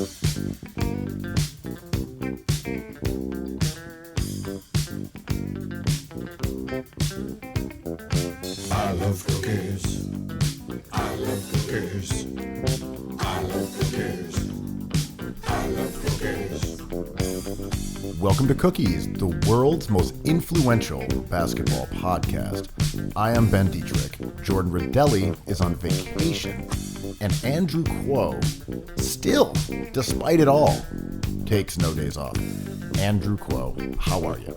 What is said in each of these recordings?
I love cookies. I love cookies. I love cookies. I love cookies. Welcome to Cookies, the world's most influential basketball podcast. I am Ben Detrick. Jordan Redaelli is on vacation. And Andrew Kuo, still, despite it all, takes no days off. Andrew Kuo, how are you?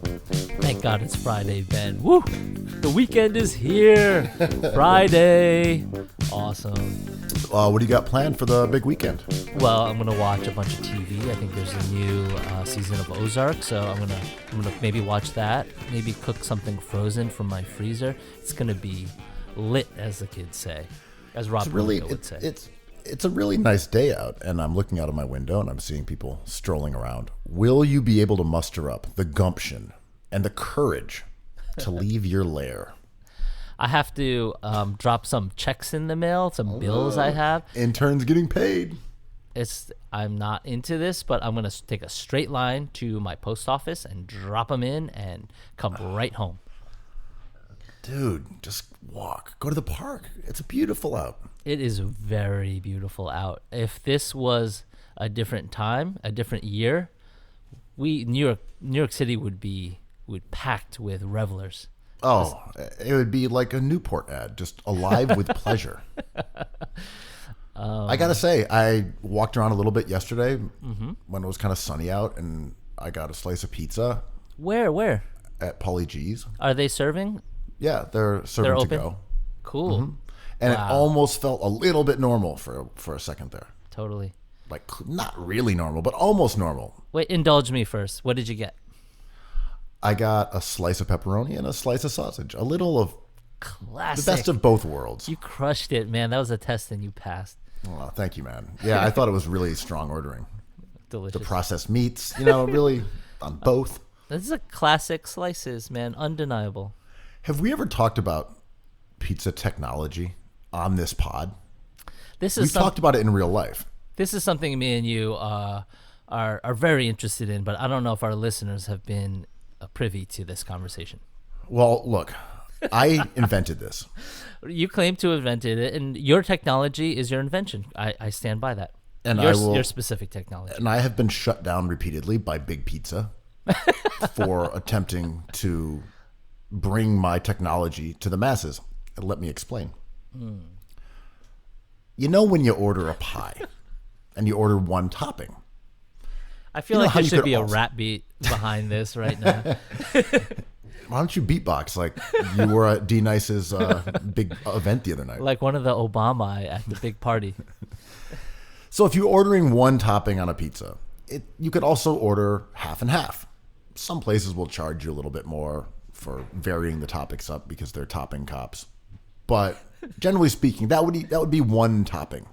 Thank God it's Friday, Ben. Woo! The weekend is here. Friday. Awesome. What do you got planned for the big weekend? Well, I'm gonna watch a bunch of TV. I think there's a new season of Ozark, so I'm gonna maybe watch that. Maybe cook something frozen from my freezer. It's gonna be lit, as the kids say, as Rob would say. It's a really nice day out, and I'm looking out of my window and I'm seeing people strolling around. Will you be able to muster up the gumption and the courage to leave your lair? I have to drop some checks in the mail, some bills I have. Interns getting paid. I'm not into this, but I'm going to take a straight line to my post office and drop them in and come right home. Dude, just walk. Go to the park. It's beautiful out. It is very beautiful out. If this was a different time, a different year, New York City would be packed with revelers. Oh, it would be like a Newport ad, just alive with pleasure. I got to say, I walked around a little bit yesterday when it was kind of sunny out, and I got a slice of pizza. Where? At Pauly G's. Are they serving? Yeah, they're serving open? to go. Cool. Mm-hmm. And It almost felt a little bit normal for a second there. Totally. Like, not really normal, but almost normal. Wait, indulge me first. What did you get? I got a slice of pepperoni and a slice of sausage. A little of classic. The best of both worlds. You crushed it, man. That was a test and you passed. Oh, thank you, man. Yeah, I thought it was really strong ordering. Delicious. The processed meats, really on both. This is a classic slices, man. Undeniable. Have we ever talked about pizza technology on this pod? We've talked about it in real life. This is something me and you are very interested in, but I don't know if our listeners have been privy to this conversation. Well, look, I invented this. You claim to have invented it, and your technology is your invention. I stand by that. And your specific technology. And I have been shut down repeatedly by Big Pizza for attempting to bring my technology to the masses. Let me explain. You know when you order a pie and you order one topping? I feel like there should be a rap beat behind this right now. Why don't you beatbox like you were at D Nice's big event the other night? Like one of the Obama at the big party. So if you're ordering one topping on a pizza, you could also order half and half. Some places will charge you a little bit more for varying the topics up because they're topping cops. But generally speaking, that would be one topping,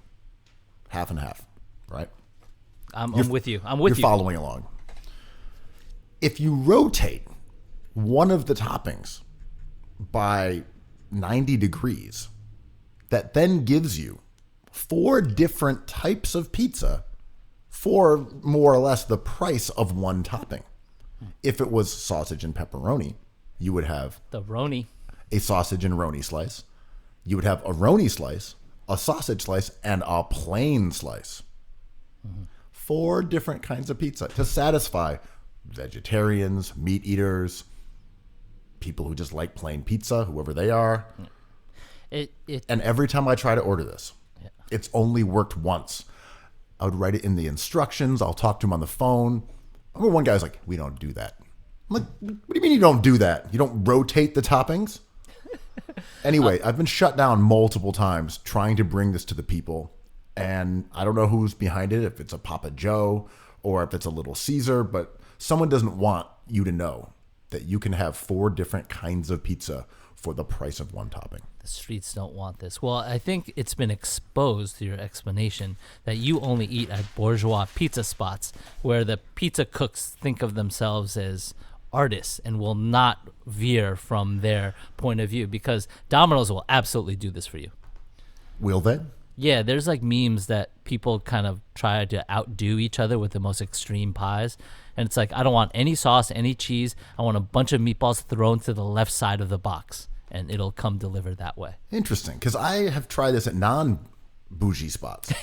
half and half, right? I'm with you. You're following along. If you rotate one of the toppings by 90 degrees, that then gives you 4 different types of pizza for more or less the price of one topping. If it was sausage and pepperoni, you would have the Roni, a sausage and Roni slice. You would have a Roni slice, a sausage slice, and a plain slice. 4 different kinds of pizza to satisfy vegetarians, meat eaters, people who just like plain pizza, whoever they are. And every time I try to order this, it's only worked once. I would write it in the instructions. I'll talk to him on the phone. I remember one guy was like, "We don't do that." I'm like, "What do you mean you don't do that? You don't rotate the toppings?" Anyway, I've been shut down multiple times trying to bring this to the people. And I don't know who's behind it, if it's a Papa Joe or if it's a Little Caesar, but someone doesn't want you to know that you can have 4 different kinds of pizza for the price of one topping. The streets don't want this. Well, I think it's been exposed through your explanation that you only eat at bourgeois pizza spots where the pizza cooks think of themselves as artists and will not veer from their point of view, because Domino's will absolutely do this for you. Will they? Yeah, there's like memes that people kind of try to outdo each other with the most extreme pies. And it's like, I don't want any sauce, any cheese. I want a bunch of meatballs thrown to the left side of the box, and it'll come delivered that way. Interesting, because I have tried this at non-bougie spots.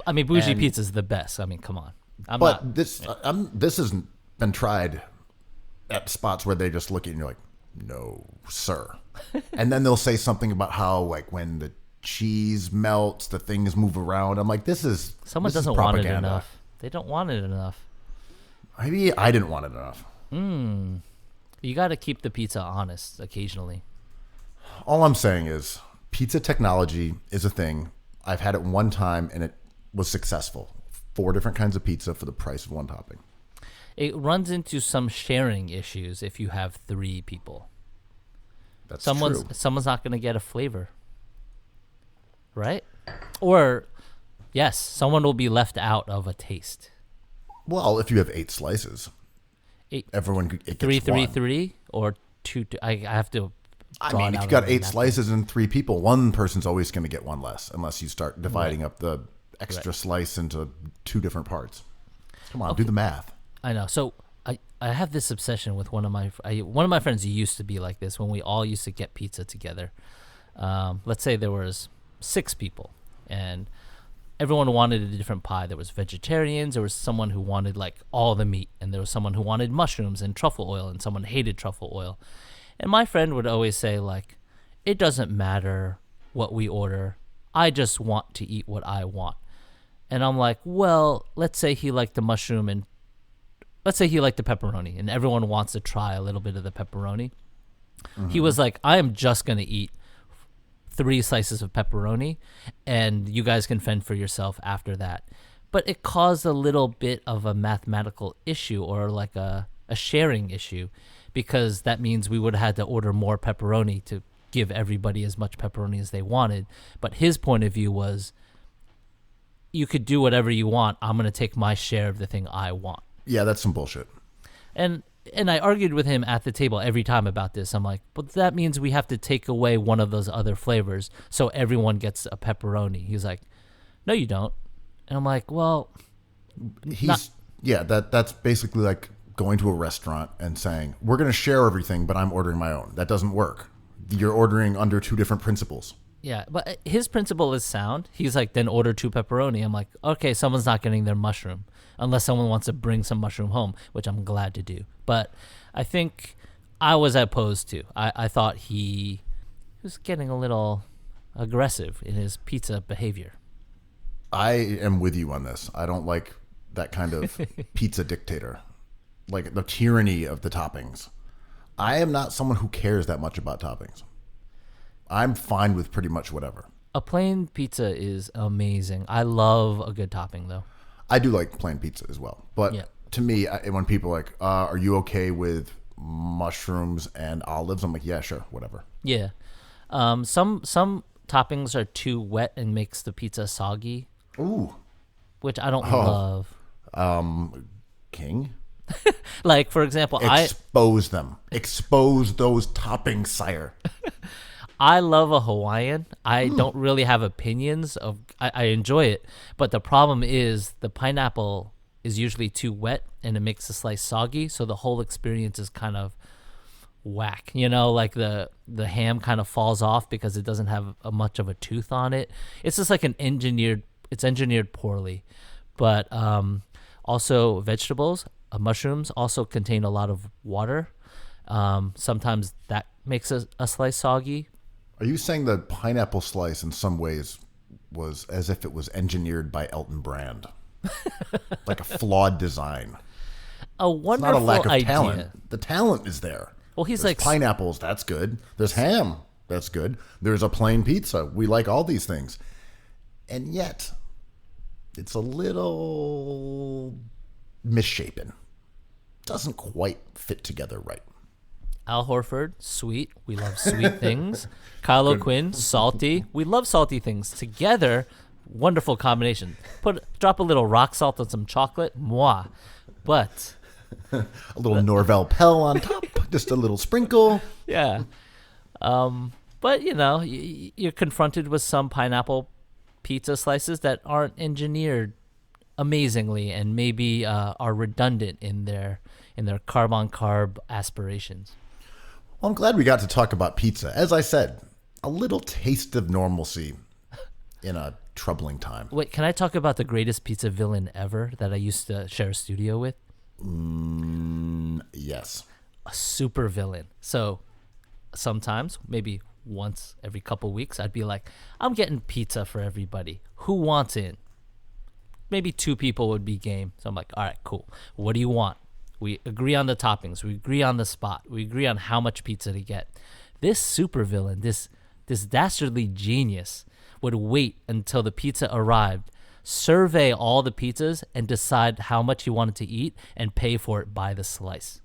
I mean, bougie pizza is the best. I mean, come on. This has been tried at spots where they just look at you and you're like, no, sir. And then they'll say something about how, like, when the cheese melts, the things move around. I'm like, someone doesn't want it enough. They don't want it enough. Maybe I didn't want it enough. You got to keep the pizza honest occasionally. All I'm saying is pizza technology is a thing. I've had it one time and it was successful. 4 different kinds of pizza for the price of one topping. It runs into some sharing issues if you have 3 people. That's true. Someone's not going to get a flavor. Right? Or, yes, someone will be left out of a taste. Well, if you have 8 slices, everyone it gets 3, 3, one. 3, or 2. I have to. I mean, if you got 8 slices and 3 people, one person's always going to get one less, unless you start dividing up the extra slice into 2 different parts. Come on, do the math. I know. So I have this obsession with one of my friends who used to be like this when we all used to get pizza together. Let's say there was 6 people, and everyone wanted a different pie. There was vegetarians, there was someone who wanted like all the meat, and there was someone who wanted mushrooms and truffle oil, and someone hated truffle oil. And my friend would always say, like, it doesn't matter what we order. I just want to eat what I want. And I'm like, well, let's say he liked the mushroom and let's say he liked the pepperoni, and everyone wants to try a little bit of the pepperoni. Mm-hmm. He was like, I am just going to eat 3 slices of pepperoni, and you guys can fend for yourself after that. But it caused a little bit of a mathematical issue, or like a sharing issue, because that means we would have had to order more pepperoni to give everybody as much pepperoni as they wanted. But his point of view was, you could do whatever you want. I'm going to take my share of the thing I want. Yeah, that's some bullshit. And I argued with him at the table every time about this. I'm like, but that means we have to take away one of those other flavors so everyone gets a pepperoni. He's like, no, you don't. And I'm like, well, that's basically like going to a restaurant and saying, we're going to share everything, but I'm ordering my own. That doesn't work. You're ordering under 2 different principles. Yeah, but his principle is sound. He's like, then order 2 pepperoni. I'm like, okay, someone's not getting their mushroom unless someone wants to bring some mushroom home, which I'm glad to do. But I think I was opposed to. I thought he was getting a little aggressive in his pizza behavior. I am with you on this. I don't like that kind of pizza dictator, like the tyranny of the toppings. I am not someone who cares that much about toppings. I'm fine with pretty much whatever. A plain pizza is amazing. I love a good topping, though. I do like plain pizza as well. But to me, when people are like, are you okay with mushrooms and olives? I'm like, yeah, sure, whatever. Yeah. Some toppings are too wet and makes the pizza soggy. Ooh. Which I don't love. King? Like, for example, Expose them. Expose those toppings, sire. I love a Hawaiian. I don't really have opinions of. I enjoy it, but the problem is the pineapple is usually too wet and it makes the slice soggy, so the whole experience is kind of whack. You know, like the ham kind of falls off because it doesn't have much of a tooth on it. It's just like it's engineered poorly. But also vegetables, mushrooms also contain a lot of water. Sometimes that makes a slice soggy. Are you saying the pineapple slice in some ways was as if it was engineered by Elton Brand? Like a flawed design. A wonderful it's not a lack of idea. talent. The talent is there. Well, There's like pineapples, that's good. There's ham, that's good. There's a plain pizza. We like all these things. And yet, it's a little misshapen. Doesn't quite fit together right. Al Horford, sweet. We love sweet things. Kylo Quinn, salty. We love salty things. Together, wonderful combination. Drop a little rock salt on some chocolate. Moi. But a little Norvell Pell on top. Just a little sprinkle. Yeah. But, you know, you're confronted with some pineapple pizza slices that aren't engineered amazingly and maybe are redundant in their carb on carb aspirations. Well, I'm glad we got to talk about pizza. As I said, a little taste of normalcy in a troubling time. Wait, can I talk about the greatest pizza villain ever that I used to share a studio with? Yes. A super villain. So sometimes, maybe once every couple weeks, I'd be like, I'm getting pizza for everybody. Who wants in? Maybe 2 people would be game. So I'm like, all right, cool. What do you want? We agree on the toppings. We agree on the spot. We agree on how much pizza to get. This supervillain, this dastardly genius, would wait until the pizza arrived, survey all the pizzas, and decide how much he wanted to eat and pay for it by the slice.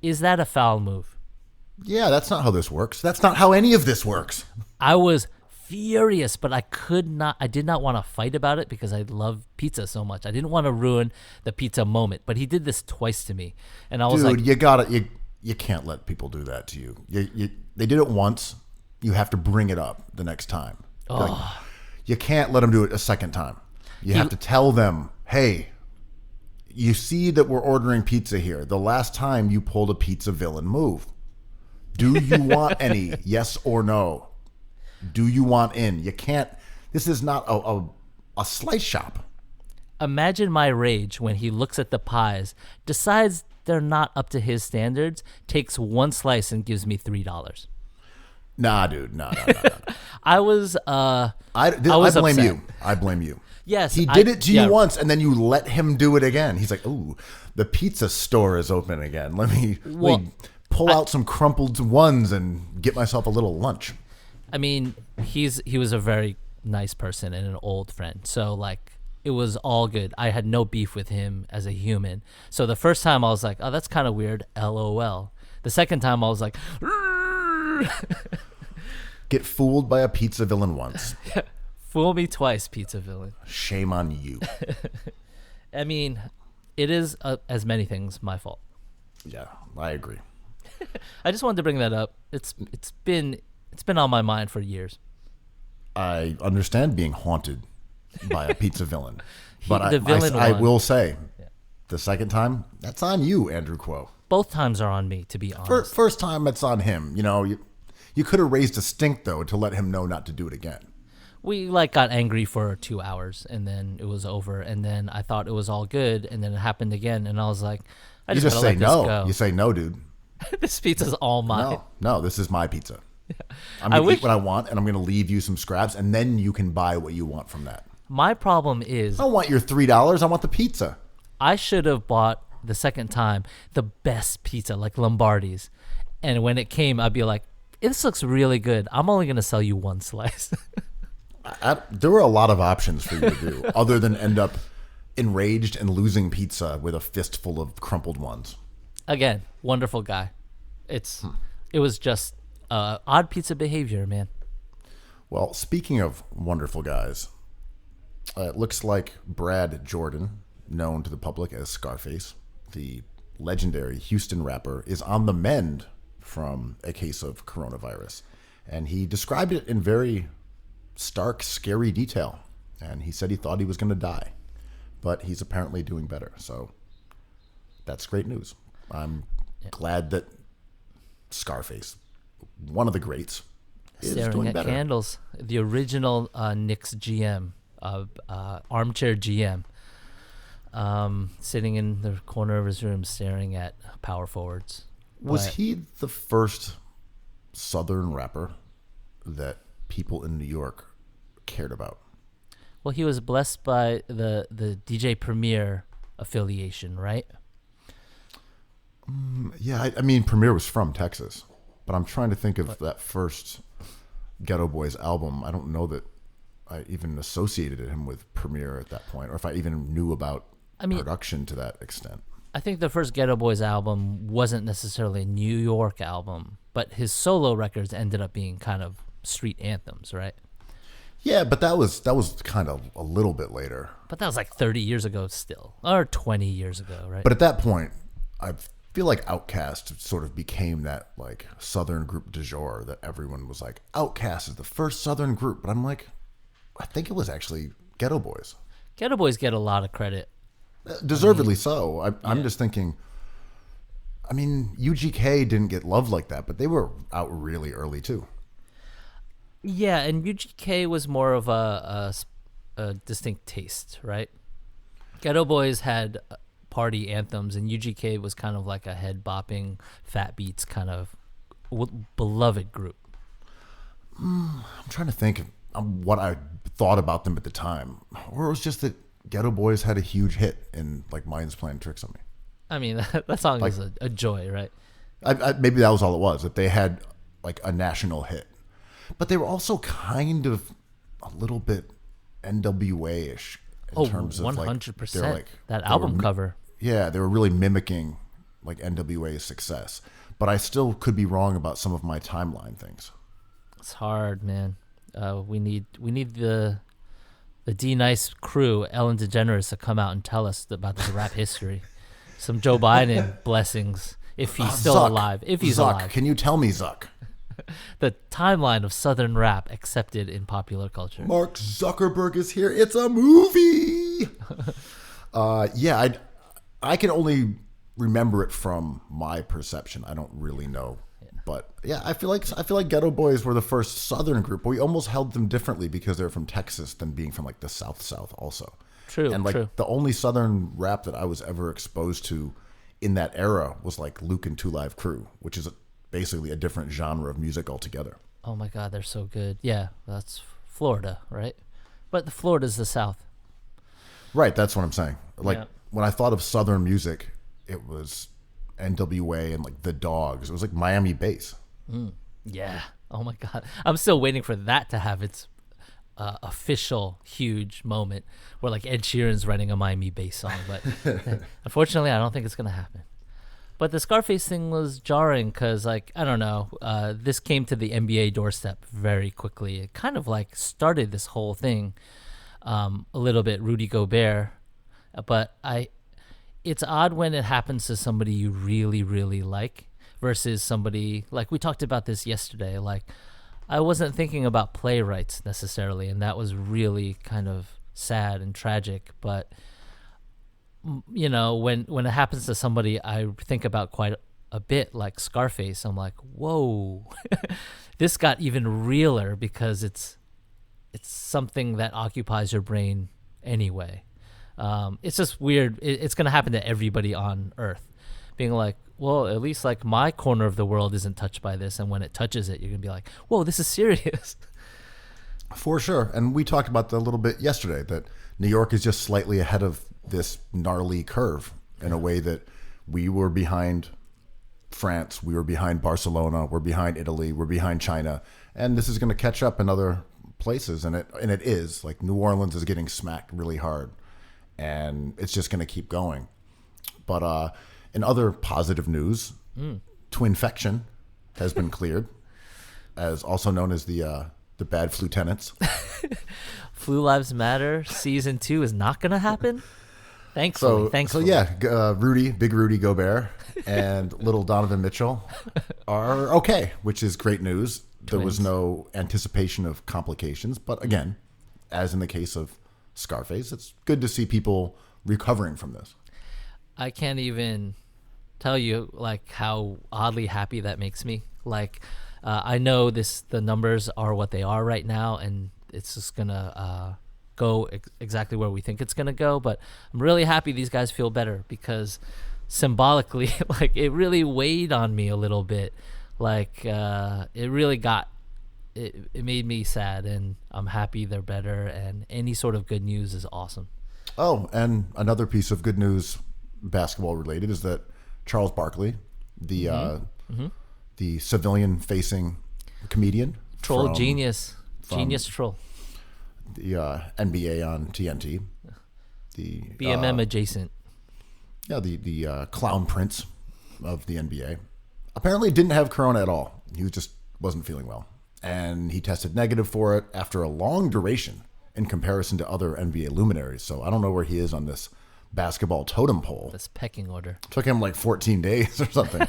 Is that a foul move? Yeah, that's not how this works. That's not how any of this works. I was furious, but I did not want to fight about it because I love pizza so much. I didn't want to ruin the pizza moment, but he did this twice to me. And I was like, dude, you can't let people do that to you. They did it once. You have to bring it up the next time. Like, you can't let them do it a second time. You have to tell them, hey, you see that we're ordering pizza here. The last time you pulled a pizza villain move. Do you want any? Yes or no? Do you want in? You can't. This is not a slice shop. Imagine my rage when he looks at the pies, decides they're not up to his standards, takes one slice and gives me $3. Nah, dude. No. I was I blame upset. you. I blame you. Yes, he did it to you once, and then you let him do it again. He's like, "Ooh, the pizza store is open again. Let me pull out some crumpled ones and get myself a little lunch." I mean, he was a very nice person and an old friend, so like it was all good. I had no beef with him as a human. So the first time I was like, "Oh, that's kind of weird." LOL. The second time I was like, "Get fooled by a pizza villain once." Fool me twice, pizza villain. Shame on you. I mean, it is, as many things, my fault. Yeah, I agree. I just wanted to bring that up. It's been on my mind for years. I understand being haunted by a pizza villain, but I will say, the second time, that's on you, Andrew Kuo. Both times are on me, to be honest. First time, it's on him. You know, you could have raised a stink though to let him know not to do it again. We got angry for 2 hours and then it was over, and then I thought it was all good, and then it happened again, and I was like, I just gotta let this go. You say no, dude. This pizza's all mine. No, this is my pizza. Yeah. I'm gonna eat what I want, and I'm gonna leave you some scraps, and then you can buy what you want from that. My problem is, I don't want your $3. I want the pizza. I should have bought the second time the best pizza, like Lombardi's, and when it came, I'd be like, this looks really good. I'm only gonna sell you one slice. There were a lot of options for you to do other than end up enraged and losing pizza with a fistful of crumpled ones. Again, wonderful guy. It was just odd pizza behavior, man. Well, speaking of wonderful guys, it looks like Brad Jordan, known to the public as Scarface, the legendary Houston rapper, is on the mend from a case of coronavirus. And he described it in very stark, scary detail. And he said he thought he was going to die. But he's apparently doing better. So that's great news. I'm glad that Scarface, one of the greats, is staring doing at better. candles. The original Knicks GM, armchair GM, sitting in the corner of his room staring at power forwards. Was he the first Southern rapper that people in New York cared about? Well, he was blessed by the DJ Premier affiliation, right? Yeah, I mean, Premier was from Texas, but I'm trying to think of that first Ghetto Boys album. I don't know that I even associated him with Premier at that point, or if I even knew about production to that extent. I think the first Ghetto Boys album wasn't necessarily a New York album, but his solo records ended up being kind of street anthems, right? Yeah, but that was kind of a little bit later. But that was like 30 years ago still, or 20 years ago, right? But at that point, I feel like Outkast sort of became that like Southern group du jour that everyone was like, Outkast is the first Southern group. But I'm like, I think it was actually Ghetto Boys. Ghetto Boys get a lot of credit. Deservedly so. I'm just thinking, I mean, UGK didn't get love like that, but they were out really early too. Yeah, and UGK was more of a distinct taste, right? Ghetto Boys had party anthems, and UGK was kind of like a head-bopping, fat beats kind of beloved group. I'm trying to think of what I thought about them at the time. Or it was just that Ghetto Boys had a huge hit in like Mind's Playing Tricks on Me. I mean, that song is a joy, right? Maybe that was all it was, that they had like a national hit. But they were also kind of a little bit NWA-ish in terms of 100%. Like, that album cover. Yeah, they were really mimicking like NWA's success. But I still could be wrong about some of my timeline things. It's hard, man. We need the D-Nice crew, Ellen DeGeneres, to come out and tell us about this rap history. Some Joe Biden blessings, if he's still Zuck. alive. If he's Zuck, alive. can you tell me, Zuck? The timeline of Southern rap accepted in popular culture. Mark Zuckerberg is here. It's a movie. Yeah, I can only remember it from my perception. I don't really know. But yeah, I feel like Ghetto Boys were the first Southern group, but we almost held them differently because they're from Texas than being from like the South also. True. And like true. the only Southern rap that I was ever exposed to in that era was like Luke and Two Live Crew, which is basically a different genre of music altogether. Oh my God, they're so good. Yeah, that's Florida, right? But Florida's the South. Right, that's what I'm saying. Like Yeah. when I thought of Southern music, it was NWA and like the Dogs. It was like Miami bass. Yeah. Oh my God. I'm still waiting for that to have its official huge moment where like Ed Sheeran's writing a Miami bass song. But unfortunately, I don't think it's going to happen. But the Scarface thing was jarring because, like, I don't know, this came to the NBA doorstep very quickly. It kind of like started this whole thing a little bit, Rudy Gobert. But it's odd when it happens to somebody you really, really like versus somebody, like we talked about this yesterday, like I wasn't thinking about playwrights necessarily, and that was really kind of sad and tragic. But you know, when it happens to somebody I think about quite a bit, like Scarface, I'm like, whoa, this got even realer because it's something that occupies your brain anyway. It's just weird. It's going to happen to everybody on Earth, being like, well, at least like my corner of the world isn't touched by this. And when it touches it, you're going to be like, whoa, this is serious. For sure. And we talked about that a little bit yesterday, that New York is just slightly ahead of this gnarly curve in a way that we were behind France, we were behind Barcelona, we're behind Italy, we're behind China, and this is going to catch up in other places. And it is like New Orleans is getting smacked really hard, and it's just going to keep going. But in other positive news, Twinfection has been cleared, as also known as the Bad Flutenants. Flu Lives Matter season 2 is not going to happen. Thankfully. So yeah, Big Rudy Gobert and little Donovan Mitchell are okay, which is great news. There was no anticipation of complications, but again, as in the case of Scarface, it's good to see people recovering from this. I can't even tell you like how oddly happy that makes me. Like, I know the numbers are what they are right now, and it's just gonna go exactly where we think it's gonna go. But I'm really happy these guys feel better, because symbolically, like, it really weighed on me a little bit. Like, it really it made me sad, and I'm happy they're better. And any sort of good news is awesome. Oh, and another piece of good news, basketball related, is that Charles Barkley, the civilian-facing comedian, Troll genius troll, the NBA on TNT, the BMM adjacent. Yeah, the clown prince of the NBA, apparently didn't have corona at all. He just wasn't feeling well, and he tested negative for it after a long duration in comparison to other NBA luminaries. So I don't know where he is on this basketball totem pole. This pecking order. Took him like 14 days or something.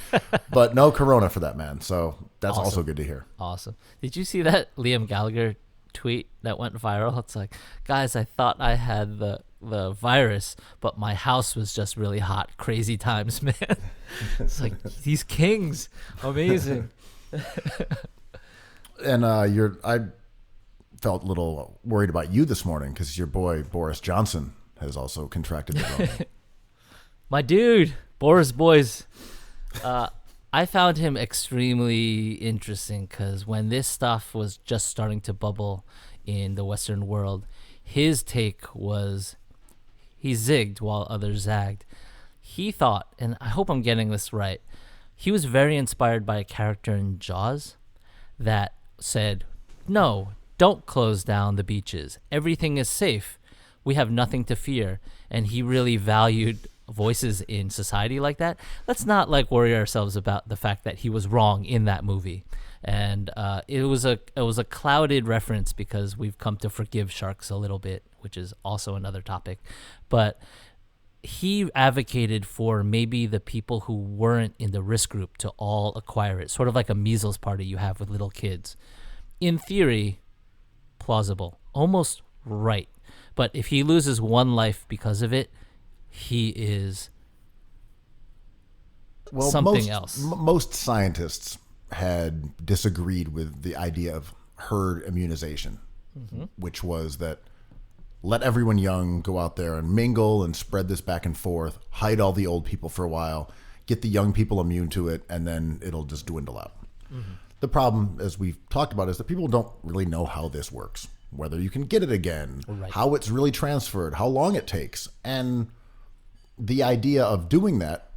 But no corona for that man. So that's Awesome. also good to hear. Awesome. Did you see that Liam Gallagher tweet that went viral. It's like, guys, I thought I had the virus, but my house was just really hot. Crazy times, man. It's like, these kings, amazing. And I felt a little worried about you this morning because your boy Boris Johnson has also contracted the Rona. My dude, Boris Boys. I found him extremely interesting because when this stuff was just starting to bubble in the Western world, his take was he zigged while others zagged. He thought, and I hope I'm getting this right, he was very inspired by a character in Jaws that said, no, don't close down the beaches. Everything is safe. We have nothing to fear. And he really valued voices in society like that. Let's not like worry ourselves about the fact that he was wrong in that movie. And it was a clouded reference because we've come to forgive sharks a little bit, which is also another topic. But he advocated for maybe the people who weren't in the risk group to all acquire it, sort of like a measles party you have with little kids. In theory, plausible, almost right. But if he loses one life because of it, he is something else. Most scientists had disagreed with the idea of herd immunization, which was that let everyone young go out there and mingle and spread this back and forth, hide all the old people for a while, get the young people immune to it, and then it'll just dwindle out. The problem, as we've talked about, is that people don't really know how this works, whether you can get it again, how it's really transferred, how long it takes. And the idea of doing that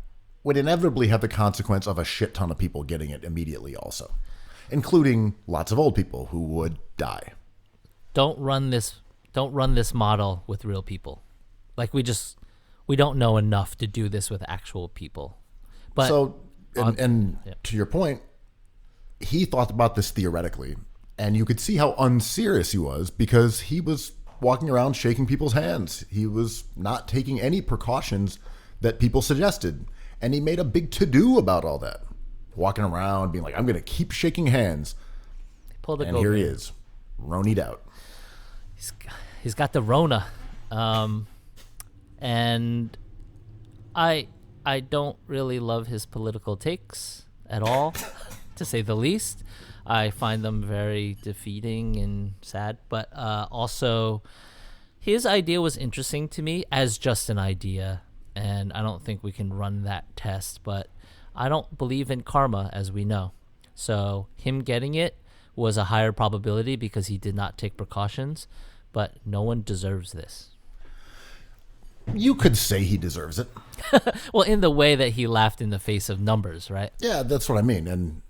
would inevitably have the consequence of a shit ton of people getting it immediately also, including lots of old people who would die. Don't run this model with real people. Like we don't know enough to do this with actual people. But so, to your point, he thought about this theoretically, and you could see how unserious he was because he was walking around shaking people's hands. He was not taking any precautions that people suggested. And he made a big to-do about all that. Walking around being like, I'm going to keep shaking hands. And here he is, Ronied out. He's got the Rona. And I don't really love his political takes at all, to say the least. I find them very defeating and sad, but also his idea was interesting to me as just an idea, and I don't think we can run that test, but I don't believe in karma, as we know. So him getting it was a higher probability because he did not take precautions, but no one deserves this. You could say he deserves it. Well, in the way that he laughed in the face of numbers, right? Yeah, that's what I mean. And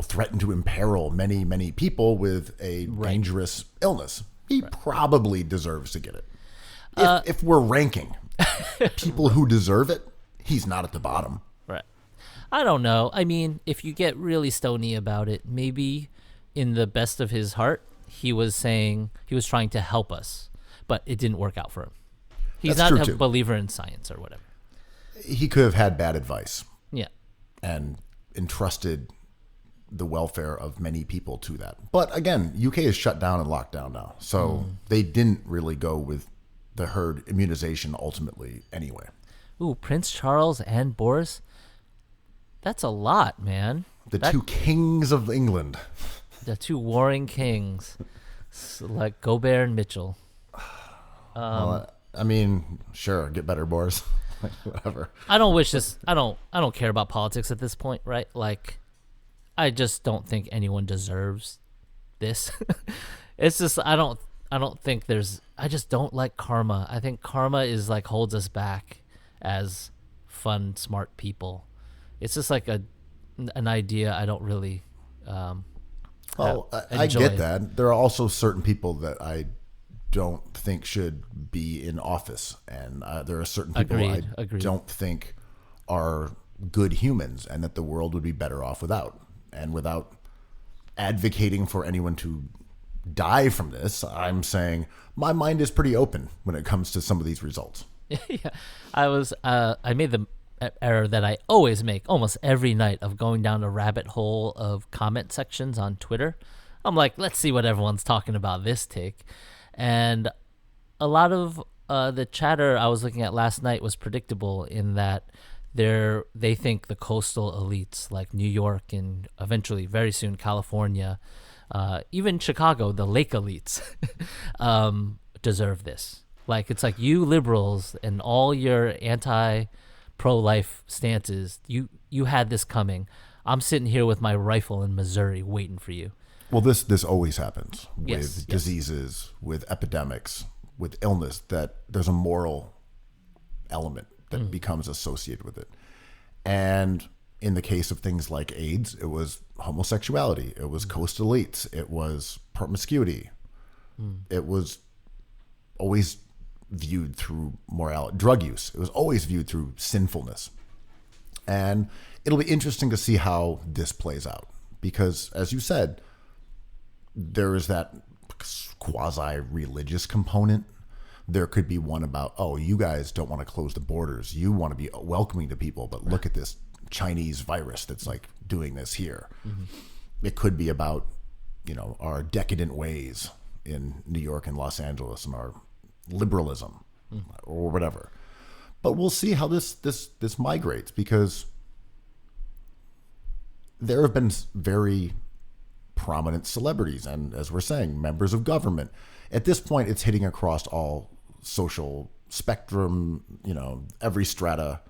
threatened to imperil many, many people with a dangerous illness. He probably deserves to get it. If we're ranking people who deserve it, he's not at the bottom. Right. I don't know. I mean, if you get really stony about it, maybe in the best of his heart, he was trying to help us, but it didn't work out for him. He's not a believer in science or whatever. He could have had bad advice. Yeah. And entrusted the welfare of many people to that. But again, UK is shut down and locked down now. So they didn't really go with the herd immunization ultimately anyway. Ooh, Prince Charles and Boris? That's a lot, man. The two kings of England. The two warring kings. Like Gobert and Mitchell. Well, I mean, sure, get better, Boris. Whatever. I don't care about politics at this point, right? Like, I just don't think anyone deserves this. It's just I don't think I just don't like karma. I think karma is like holds us back as fun, smart people. It's just like an idea I don't really I get that. There are also certain people that I don't think should be in office, and there are certain people Agreed. don't think are good humans, and that the world would be better off without. And without advocating for anyone to die from this, I'm saying my mind is pretty open when it comes to some of these results. Yeah, I made the error that I always make almost every night of going down a rabbit hole of comment sections on Twitter. I'm like, let's see what everyone's talking about this take. And a lot of the chatter I was looking at last night was predictable in that they think the coastal elites like New York and eventually very soon California, even Chicago, the lake elites, deserve this. Like, it's like you liberals and all your anti-pro-life stances, you had this coming. I'm sitting here with my rifle in Missouri waiting for you. Well, this always happens with Yes. diseases, with epidemics, with illness, that there's a moral element that becomes associated with it. And in the case of things like AIDS, it was homosexuality, it was coastal elites, it was promiscuity. It was always viewed through morality. Drug use, it was always viewed through sinfulness. And it'll be interesting to see how this plays out. Because, as you said, there is that quasi-religious component. There could be one about, oh, you guys don't want to close the borders. You want to be welcoming to people, but look at this Chinese virus that's like doing this here. It could be about, our decadent ways in New York and Los Angeles and our liberalism or whatever. But we'll see how this migrates, because there have been very prominent celebrities and, as we're saying, members of government. At this point, it's hitting across all social spectrum, every strata.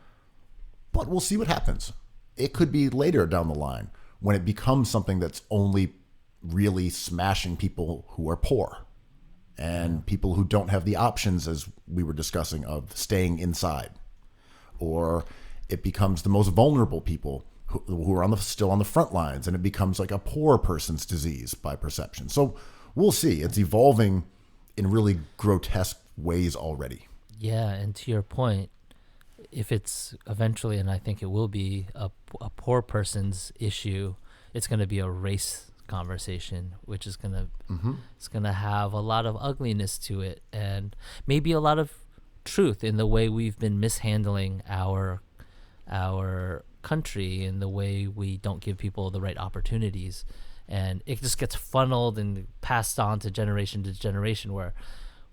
But we'll see what happens. It could be later down the line when it becomes something that's only really smashing people who are poor and people who don't have the options, as we were discussing, of staying inside. Or it becomes the most vulnerable people who are still on the front lines, and it becomes like a poor person's disease by perception. So we'll see. It's evolving in really grotesque ways already. Yeah, and to your point, if it's eventually, and I think it will be, a poor person's issue, it's going to be a race conversation, which is going to it's going to have a lot of ugliness to it, and maybe a lot of truth in the way we've been mishandling our country, in the way we don't give people the right opportunities, and it just gets funneled and passed on to generation, where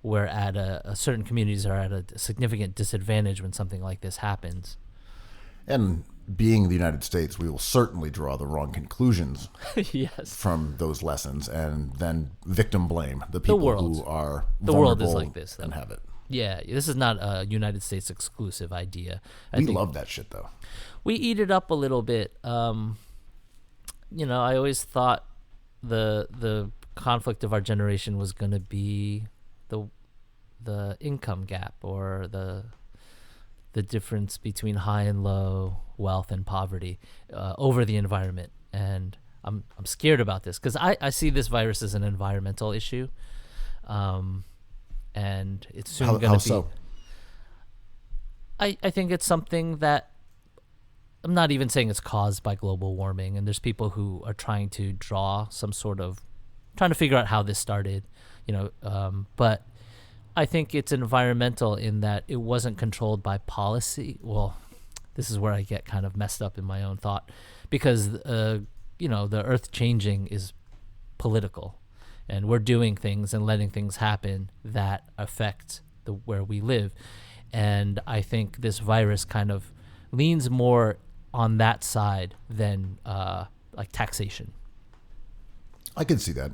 we're at certain communities are at a significant disadvantage when something like this happens. And being the United States, we will certainly draw the wrong conclusions Yes. from those lessons, and then victim blame the people who are The world is vulnerable like this, though. and have it. Yeah, this is not a United States exclusive idea. We love that shit, though. We eat it up a little bit. I always thought the conflict of our generation was going to be the income gap, or the difference between high and low wealth and poverty, over the environment. And I'm scared about this, because I see this virus as an environmental issue, and it's soon going to be. How so? I think it's something that, I'm not even saying it's caused by global warming, and there's people who are trying to trying to figure out how this started, but I think it's environmental in that it wasn't controlled by policy. Well, this is where I get kind of messed up in my own thought, because the earth changing is political, and we're doing things and letting things happen that affect where we live. And I think this virus kind of leans more on that side than like taxation. I can see that.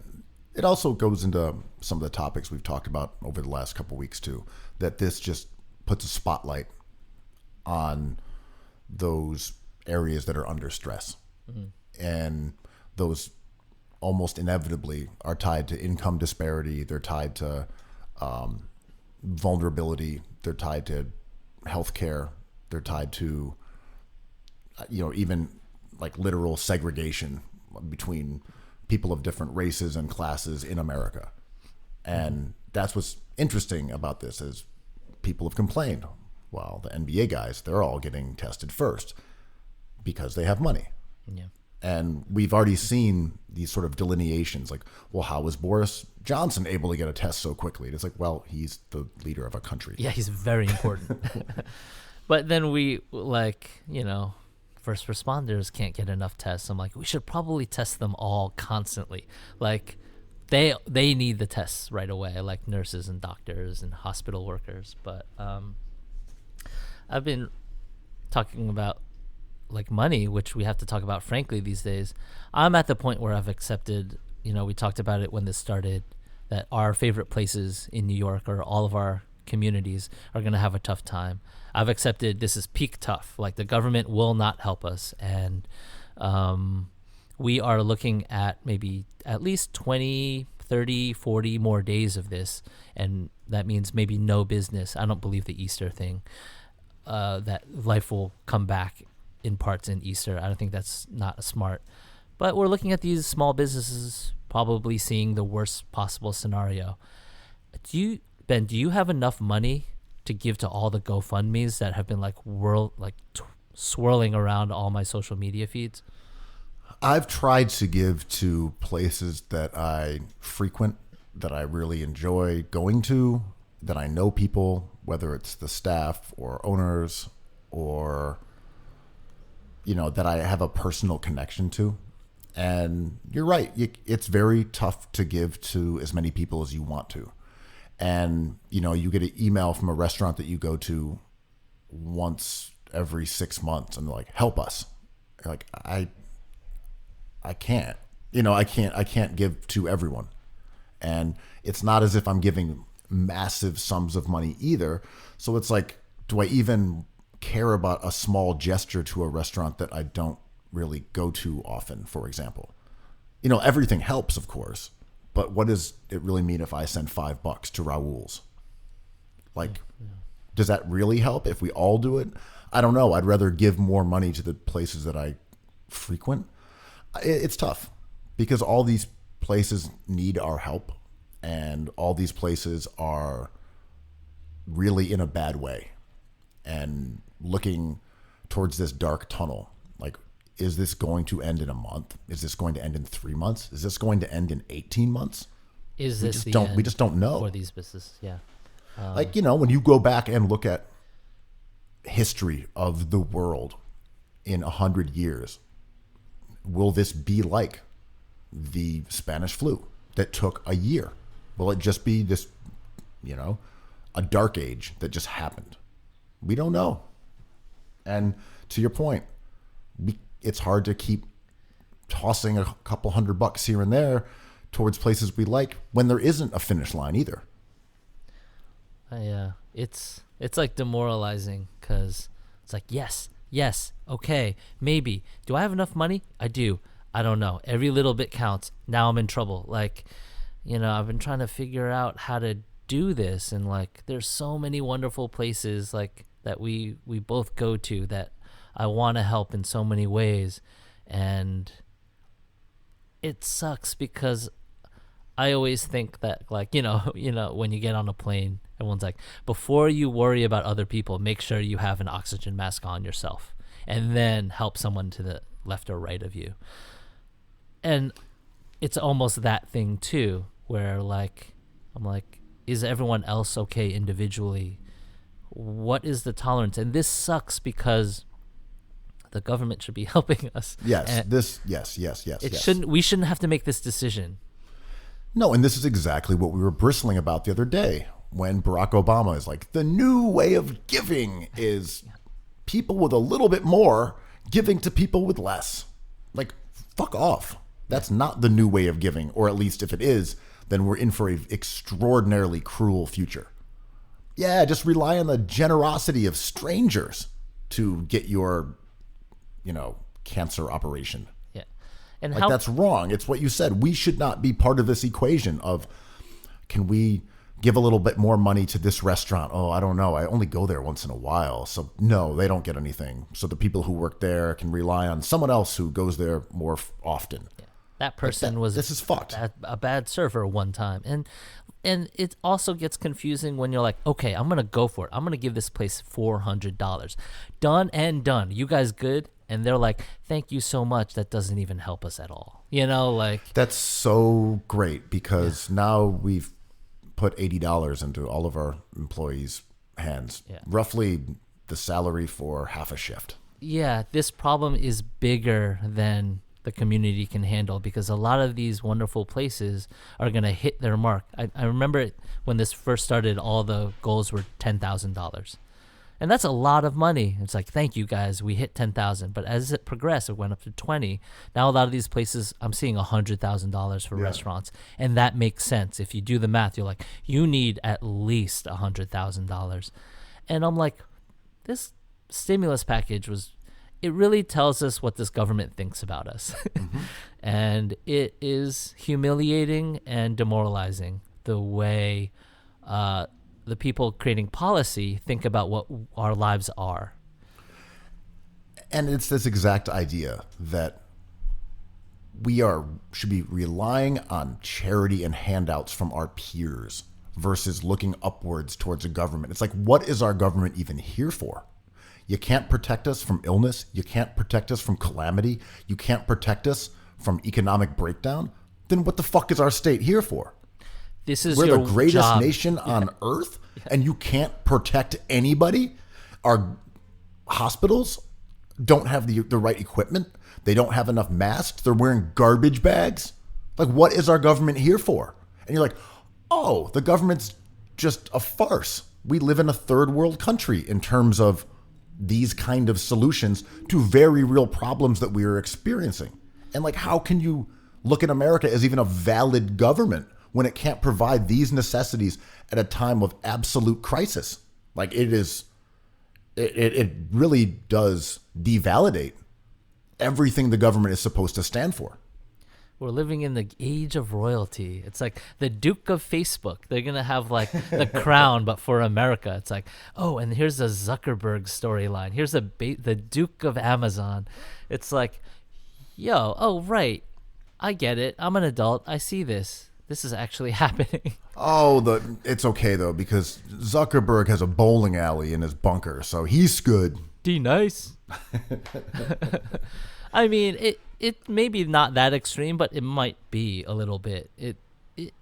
It also goes into some of the topics we've talked about over the last couple of weeks too, that this just puts a spotlight on those areas that are under stress. And those almost inevitably are tied to income disparity. They're tied to vulnerability. They're tied to healthcare. They're tied to, even like literal segregation between people of different races and classes in America. And that's what's interesting about this, is people have complained, well, the NBA guys, they're all getting tested first because they have money. Yeah. And we've already seen these sort of delineations, like, well, how was Boris Johnson able to get a test so quickly? And it's like, well, he's the leader of a country. Yeah, he's very important. But then we, first responders can't get enough tests. I'm like, we should probably test them all constantly. Like, they need the tests right away, like nurses and doctors and hospital workers. But I've been talking about like money, which we have to talk about frankly these days. I'm at the point where I've accepted, we talked about it when this started, that our favorite places in New York or all of our communities are going to have a tough time. I've accepted this is peak tough. Like the government will not help us. And we are looking at maybe at least 20, 30, 40 more days of this. And that means maybe no business. I don't believe the Easter thing, that life will come back in parts in Easter. I don't think that's not smart. But we're looking at these small businesses probably seeing the worst possible scenario. Ben, do you have enough money to give to all the GoFundMes that have been swirling around all my social media feeds? I've tried to give to places that I frequent, that I really enjoy going to, that I know people, whether it's the staff or owners or, that I have a personal connection to. And you're right. It's very tough to give to as many people as you want to. And, you get an email from a restaurant that you go to once every 6 months and they're like, help us. You're like, I can't, I can't give to everyone. And it's not as if I'm giving massive sums of money either. So it's like, do I even care about a small gesture to a restaurant that I don't really go to often, for example? Everything helps, of course, but what does it really mean if I send $5 to Raoul's? Like, does that really help if we all do it? I don't know. I'd rather give more money to the places that I frequent. It's tough because all these places need our help and all these places are really in a bad way and looking towards this dark tunnel. Like, is this going to end in a month? Is this going to end in 3 months? Is this going to end in 18 months? We just don't know. For these businesses, yeah. When you go back and look at history of the world in 100 years, will this be like the Spanish flu that took a year? Will it just be this, a dark age that just happened? We don't know. And to your point, it's hard to keep tossing a couple $100 here and there towards places we like when there isn't a finish line either. Yeah, it's like demoralizing because it's like, yes, okay, maybe. Do I have enough money? I do. I don't know. Every little bit counts. Now I'm in trouble. Like, I've been trying to figure out how to do this, and like, there's so many wonderful places like that we both go to that I want to help in so many ways, and it sucks because I always think that like, when you get on a plane, everyone's like, before you worry about other people, make sure you have an oxygen mask on yourself and then help someone to the left or right of you. And it's almost that thing too, where like, I'm like, is everyone else okay individually? What is the tolerance? And this sucks because the government should be helping us. Yes. We shouldn't have to make this decision. No, and this is exactly what we were bristling about the other day when Barack Obama is like, the new way of giving is people with a little bit more giving to people with less. Like, fuck off. That's not the new way of giving, or at least if it is, then we're in for an extraordinarily cruel future. Yeah, just rely on the generosity of strangers to get your, cancer operation. Yeah. And like, that's wrong. It's what you said. We should not be part of this equation of, can we give a little bit more money to this restaurant? Oh, I don't know. I only go there once in a while. So no, they don't get anything. So the people who work there can rely on someone else who goes there more often. Yeah. That person this is fucked. A bad server one time. And it also gets confusing when you're like, okay, I'm going to go for it. I'm going to give this place $400. Done and done. You guys good? And they're like, thank you so much. That doesn't even help us at all. Like. That's so great because now we've put $80 into all of our employees' hands. Yeah. Roughly the salary for half a shift. Yeah, this problem is bigger than the community can handle, because a lot of these wonderful places are going to hit their mark. I remember when this first started, all the goals were $10,000. And that's a lot of money. It's like, thank you guys, we hit 10,000. But as it progressed, it went up to 20. Now a lot of these places, I'm seeing $100,000 for restaurants, and that makes sense. If you do the math, you're like, you need at least $100,000. And I'm like, this stimulus package it really tells us what this government thinks about us. And it is humiliating and demoralizing the way the people creating policy think about what our lives are. And it's this exact idea that should be relying on charity and handouts from our peers versus looking upwards towards a government. It's like, what is our government even here for? You can't protect us from illness. You can't protect us from calamity. You can't protect us from economic breakdown. Then what the fuck is our state here for? We're the greatest nation on earth, and you can't protect anybody. Our hospitals don't have the right equipment. They don't have enough masks. They're wearing garbage bags. Like, what is our government here for? And you're like, oh, the government's just a farce. We live in a third world country in terms of these kind of solutions to very real problems that we are experiencing. And like, how can you look at America as even a valid government when it can't provide these necessities at a time of absolute crisis? Like, it really does devalidate everything the government is supposed to stand for. We're living in the age of royalty. It's like the Duke of Facebook. They're going to have like the crown, but for America. It's like, oh, and here's a Zuckerberg storyline. Here's the Duke of Amazon. It's like, yo, oh, right. I get it. I'm an adult. I see this. This is actually happening. Oh, it's okay, though, because Zuckerberg has a bowling alley in his bunker, so he's good. Nice. I mean, it may be not that extreme, but it might be a little bit.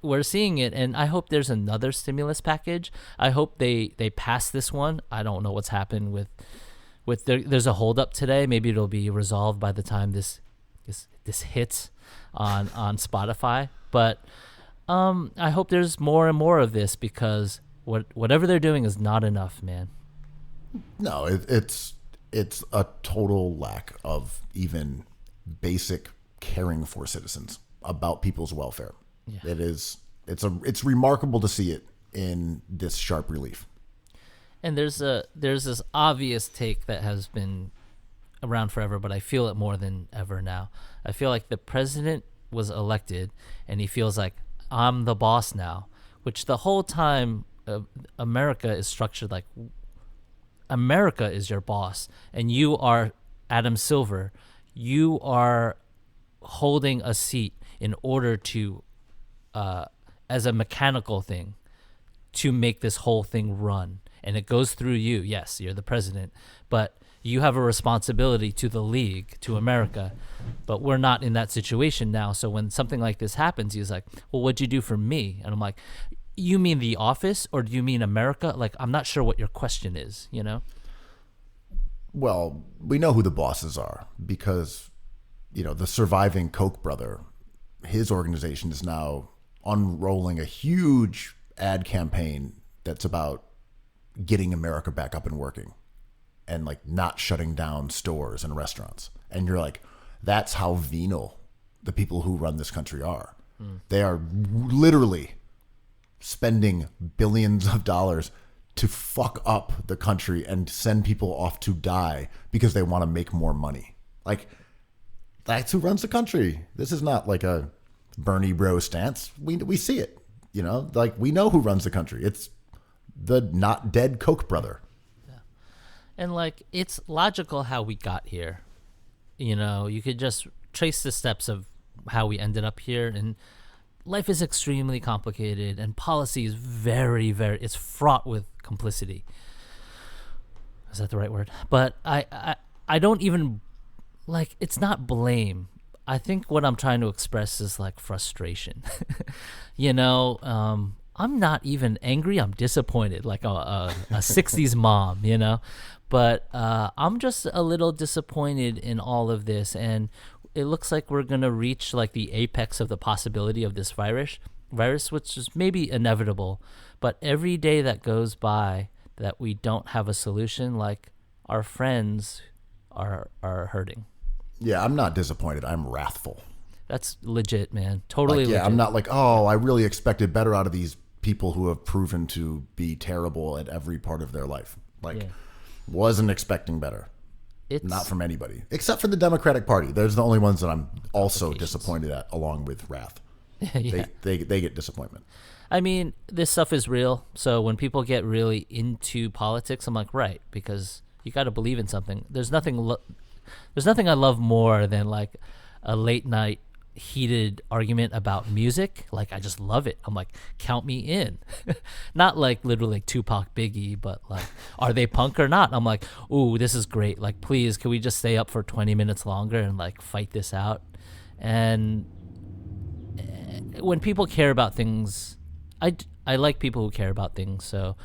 We're seeing it, and I hope there's another stimulus package. I hope they pass this one. I don't know what's happened with there's a holdup today. Maybe it'll be resolved by the time this hits on Spotify. But I hope there's more and more of this, because whatever they're doing is not enough, man. No, it's a total lack of even basic caring for citizens about people's welfare. Yeah. It's remarkable to see it in this sharp relief. And there's this obvious take that has been around forever, but I feel it more than ever now. I feel like the president was elected and he feels like, I'm the boss now, which the whole time America is structured like America is your boss, and you are Adam Silver. You are holding a seat in order to, as a mechanical thing, to make this whole thing run. And it goes through you. Yes, you're the president, but you have a responsibility to the league, to America. But we're not in that situation now. So when something like this happens, he's like, well, what'd you do for me? And I'm like, you mean the office, or do you mean America? Like, I'm not sure what your question is, you know? Well, we know who the bosses are, because, the surviving Koch brother, his organization is now unrolling a huge ad campaign that's about getting America back up and working and like not shutting down stores and restaurants. And you're like, that's how venal the people who run this country are. They are literally spending billions of dollars to fuck up the country and send people off to die because they want to make more money. Like, that's who runs the country. This is not like a Bernie bro stance. We see it, like we know who runs the country. It's the not dead Koch brother. Yeah. And like, it's logical how we got here. You could just trace the steps of how we ended up here, and life is extremely complicated, and policy is very, very, it's fraught with complicity. Is that the right word? But I don't even, like, it's not blame. I think what I'm trying to express is like frustration. I'm not even angry. I'm disappointed, like a 60s mom, But I'm just a little disappointed in all of this. And it looks like we're gonna reach like the apex of the possibility of this virus, which is maybe inevitable. But every day that goes by that we don't have a solution, like our friends are hurting. Yeah, I'm not disappointed. I'm wrathful. That's legit, man. Totally Like, yeah, legit. I'm not like, oh, I really expected better out of these people who have proven to be terrible at every part of their life. Like, Yeah. wasn't expecting better. It's Not from anybody, except for the Democratic Party. Those are the only ones that I'm also Applications. disappointed at, along with wrath. yeah. They get disappointment. I mean, this stuff is real. So when people get really into politics, I'm like, right, because you got to believe in something. There's nothing I love more than like a late night heated argument about music. Like, I just love it. I'm like, count me in. Not like literally Tupac, Biggie, but like, are they punk or not? I'm like, ooh, this is great. Like, please, can we just stay up for 20 minutes longer and like fight this out? And when people care about things, I like people who care about things. So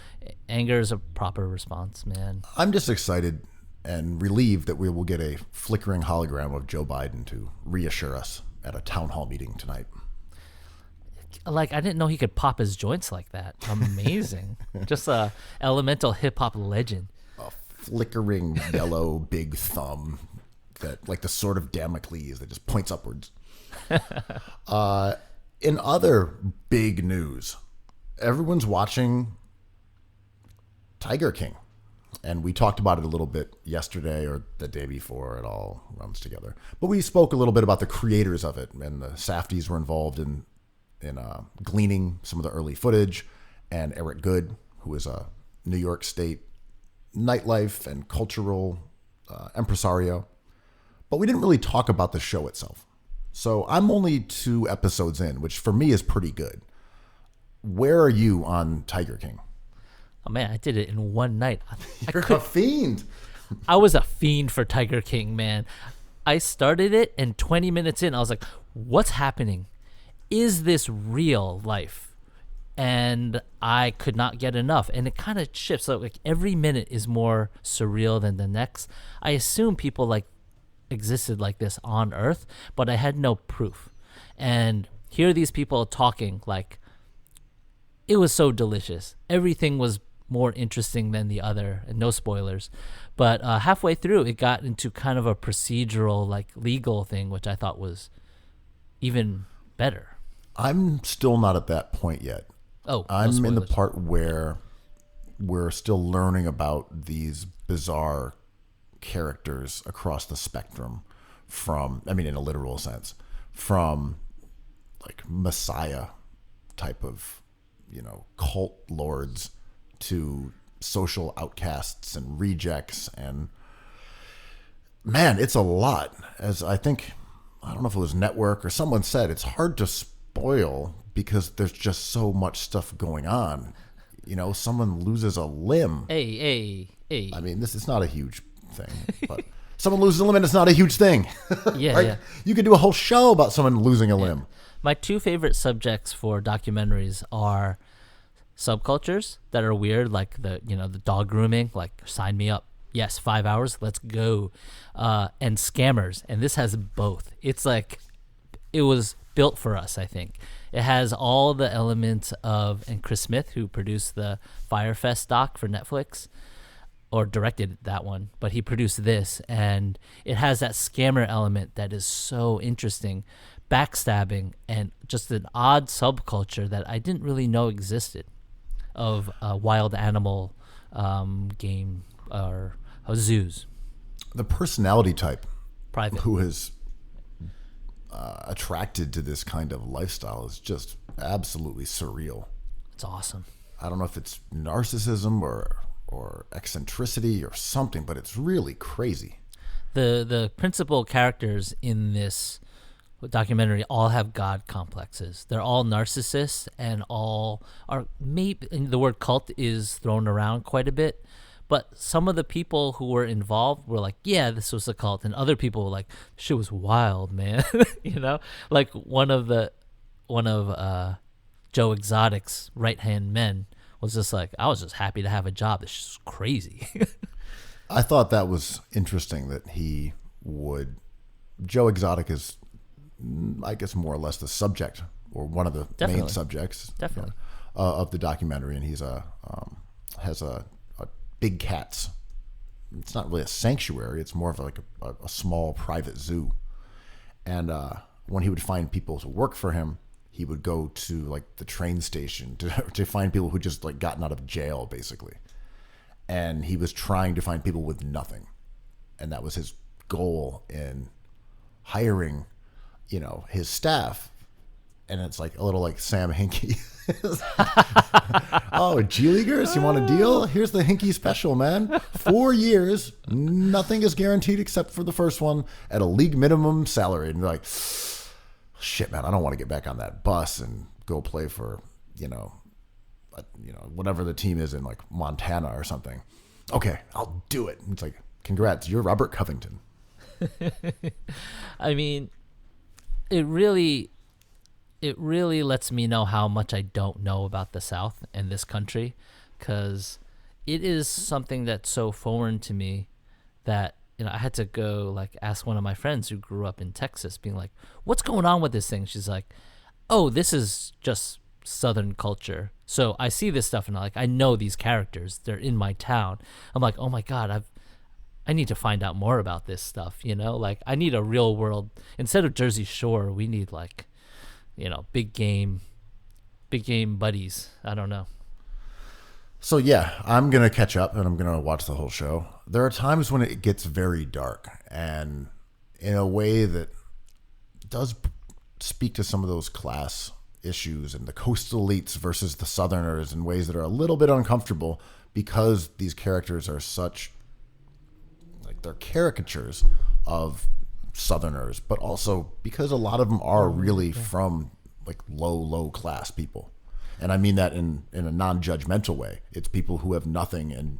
anger is a proper response, man. I'm just excited and relieved that we will get a flickering hologram of Joe Biden to reassure us at a town hall meeting tonight. Like, I didn't know he could pop his joints like that. Amazing. Just a elemental hip hop legend. A flickering yellow big thumb that, like the sword of Damocles, that just points upwards. In other big news, everyone's watching Tiger King. And we talked about it a little bit yesterday or the day before. It all runs together. But we spoke a little bit about the creators of it, and the Safdies were involved in gleaning some of the early footage, and Eric Good, who is a New York State nightlife and cultural impresario. But we didn't really talk about the show itself. So I'm only 2 episodes in, which for me is pretty good. Where are you on Tiger King? Oh man, I did it in one night. You're a fiend. I was a fiend for Tiger King, man. I started it, and 20 minutes in, I was like, what's happening? Is this real life? And I could not get enough. And it kind of shifts. So like every minute is more surreal than the next. I assume people like existed like this on Earth, but I had no proof. And here are these people talking like it was so delicious. Everything was more interesting than the other, and no spoilers. But halfway through, it got into kind of a procedural, like legal thing, which I thought was even better. I'm still not at that point yet. Oh, no I'm in the spoilers. part where we're still learning about these bizarre characters across the spectrum from, I mean, in a literal sense, from like Messiah type of, cult lords to social outcasts and rejects. And man, it's a lot. As I think, I don't know if it was Network or someone said, it's hard to spoil because there's just so much stuff going on. Someone loses a limb. Hey. I mean, this is not a huge thing, but someone loses a limb and it's not a huge thing. Yeah, right? yeah. You could do a whole show about someone losing a limb. My 2 favorite subjects for documentaries are subcultures that are weird, like the dog grooming, like sign me up. Yes, 5 hours, let's go. And scammers, and this has both. It's like it was built for us, I think. It has all the elements of, and Chris Smith, who produced the Firefest doc for Netflix, or directed that one, but he produced this, and it has that scammer element that is so interesting, backstabbing, and just an odd subculture that I didn't really know existed of wild animal game or zoos. The personality type Private. who is attracted to this kind of lifestyle is just absolutely surreal. It's awesome. I don't know if it's narcissism or eccentricity or something, but it's really crazy. The principal characters in this documentary all have God complexes. They're all narcissists, and all are, maybe the word cult is thrown around quite a bit, but some of the people who were involved were like, yeah, this was a cult, and other people were like, shit was wild, man. Like one of Joe Exotic's right-hand men was just like, I was just happy to have a job. This is crazy. I thought that was interesting that he would Joe Exotic is, I guess, more or less the subject or one of the main subjects of the documentary, and he's has a big cats. It's not really a sanctuary; it's more of like a small private zoo. And when he would find people to work for him, he would go to like the train station to find people who just like gotten out of jail, basically. And he was trying to find people with nothing, and that was his goal in hiring, his staff. And it's like a little like Sam Hinkie. Oh, G-Leaguers, you want a deal? Here's the Hinkie special, man. 4 years, nothing is guaranteed except for the first one at a league minimum salary. And you're like, shit, man, I don't want to get back on that bus and go play for, whatever the team is in like Montana or something. Okay, I'll do it. And it's like, congrats, you're Robert Covington. I mean, it really lets me know how much I don't know about the South and this country, because it is something that's so foreign to me that, I had to go like ask one of my friends who grew up in Texas, being like, what's going on with this thing? She's like, oh, this is just Southern culture. So I see this stuff and I know these characters, they're in my town. I'm like, oh my God, I need to find out more about this stuff, like I need a real world. Instead of Jersey Shore, we need like, big game buddies. I don't know. So yeah, I'm going to catch up and I'm going to watch the whole show. There are times when it gets very dark, and in a way that does speak to some of those class issues and the coastal elites versus the Southerners in ways that are a little bit uncomfortable, because these characters are such, like, they're caricatures of Southerners, but also because a lot of them are really from like low class people. And I mean that in a non-judgmental way. It's people who have nothing and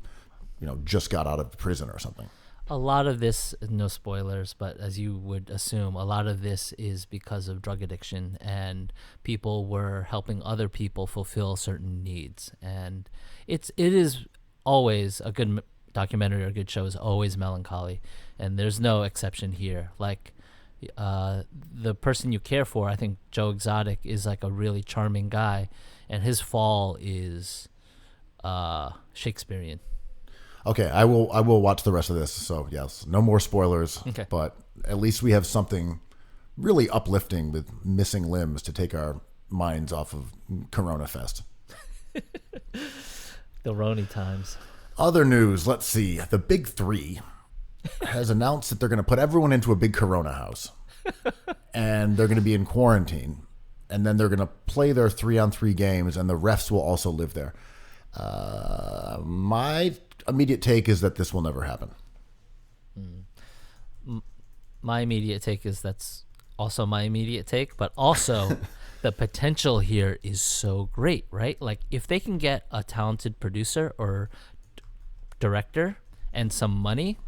just got out of prison or something. A lot of this, no spoilers, but as you would assume, a lot of this is because of drug addiction, and people were helping other people fulfill certain needs. And it is always a good documentary or a good show is always melancholy, and there's no exception here. Like the person you care for, I think Joe Exotic is like a really charming guy, and his fall is Shakespearean. Okay, I will watch the rest of this. So yes, no more spoilers. Okay. But at least we have something really uplifting with missing limbs to take our minds off of Corona Fest. The Roni times. Other news, let's see. The Big Three has announced that they're going to put everyone into a big Corona house. And they're going to be in quarantine. And then they're going to play their 3-on-3 games, and the refs will also live there. My immediate take is that this will never happen. My immediate take is that's also my immediate take, but also the potential here is so great, right? Like if they can get a talented producer or director and some money,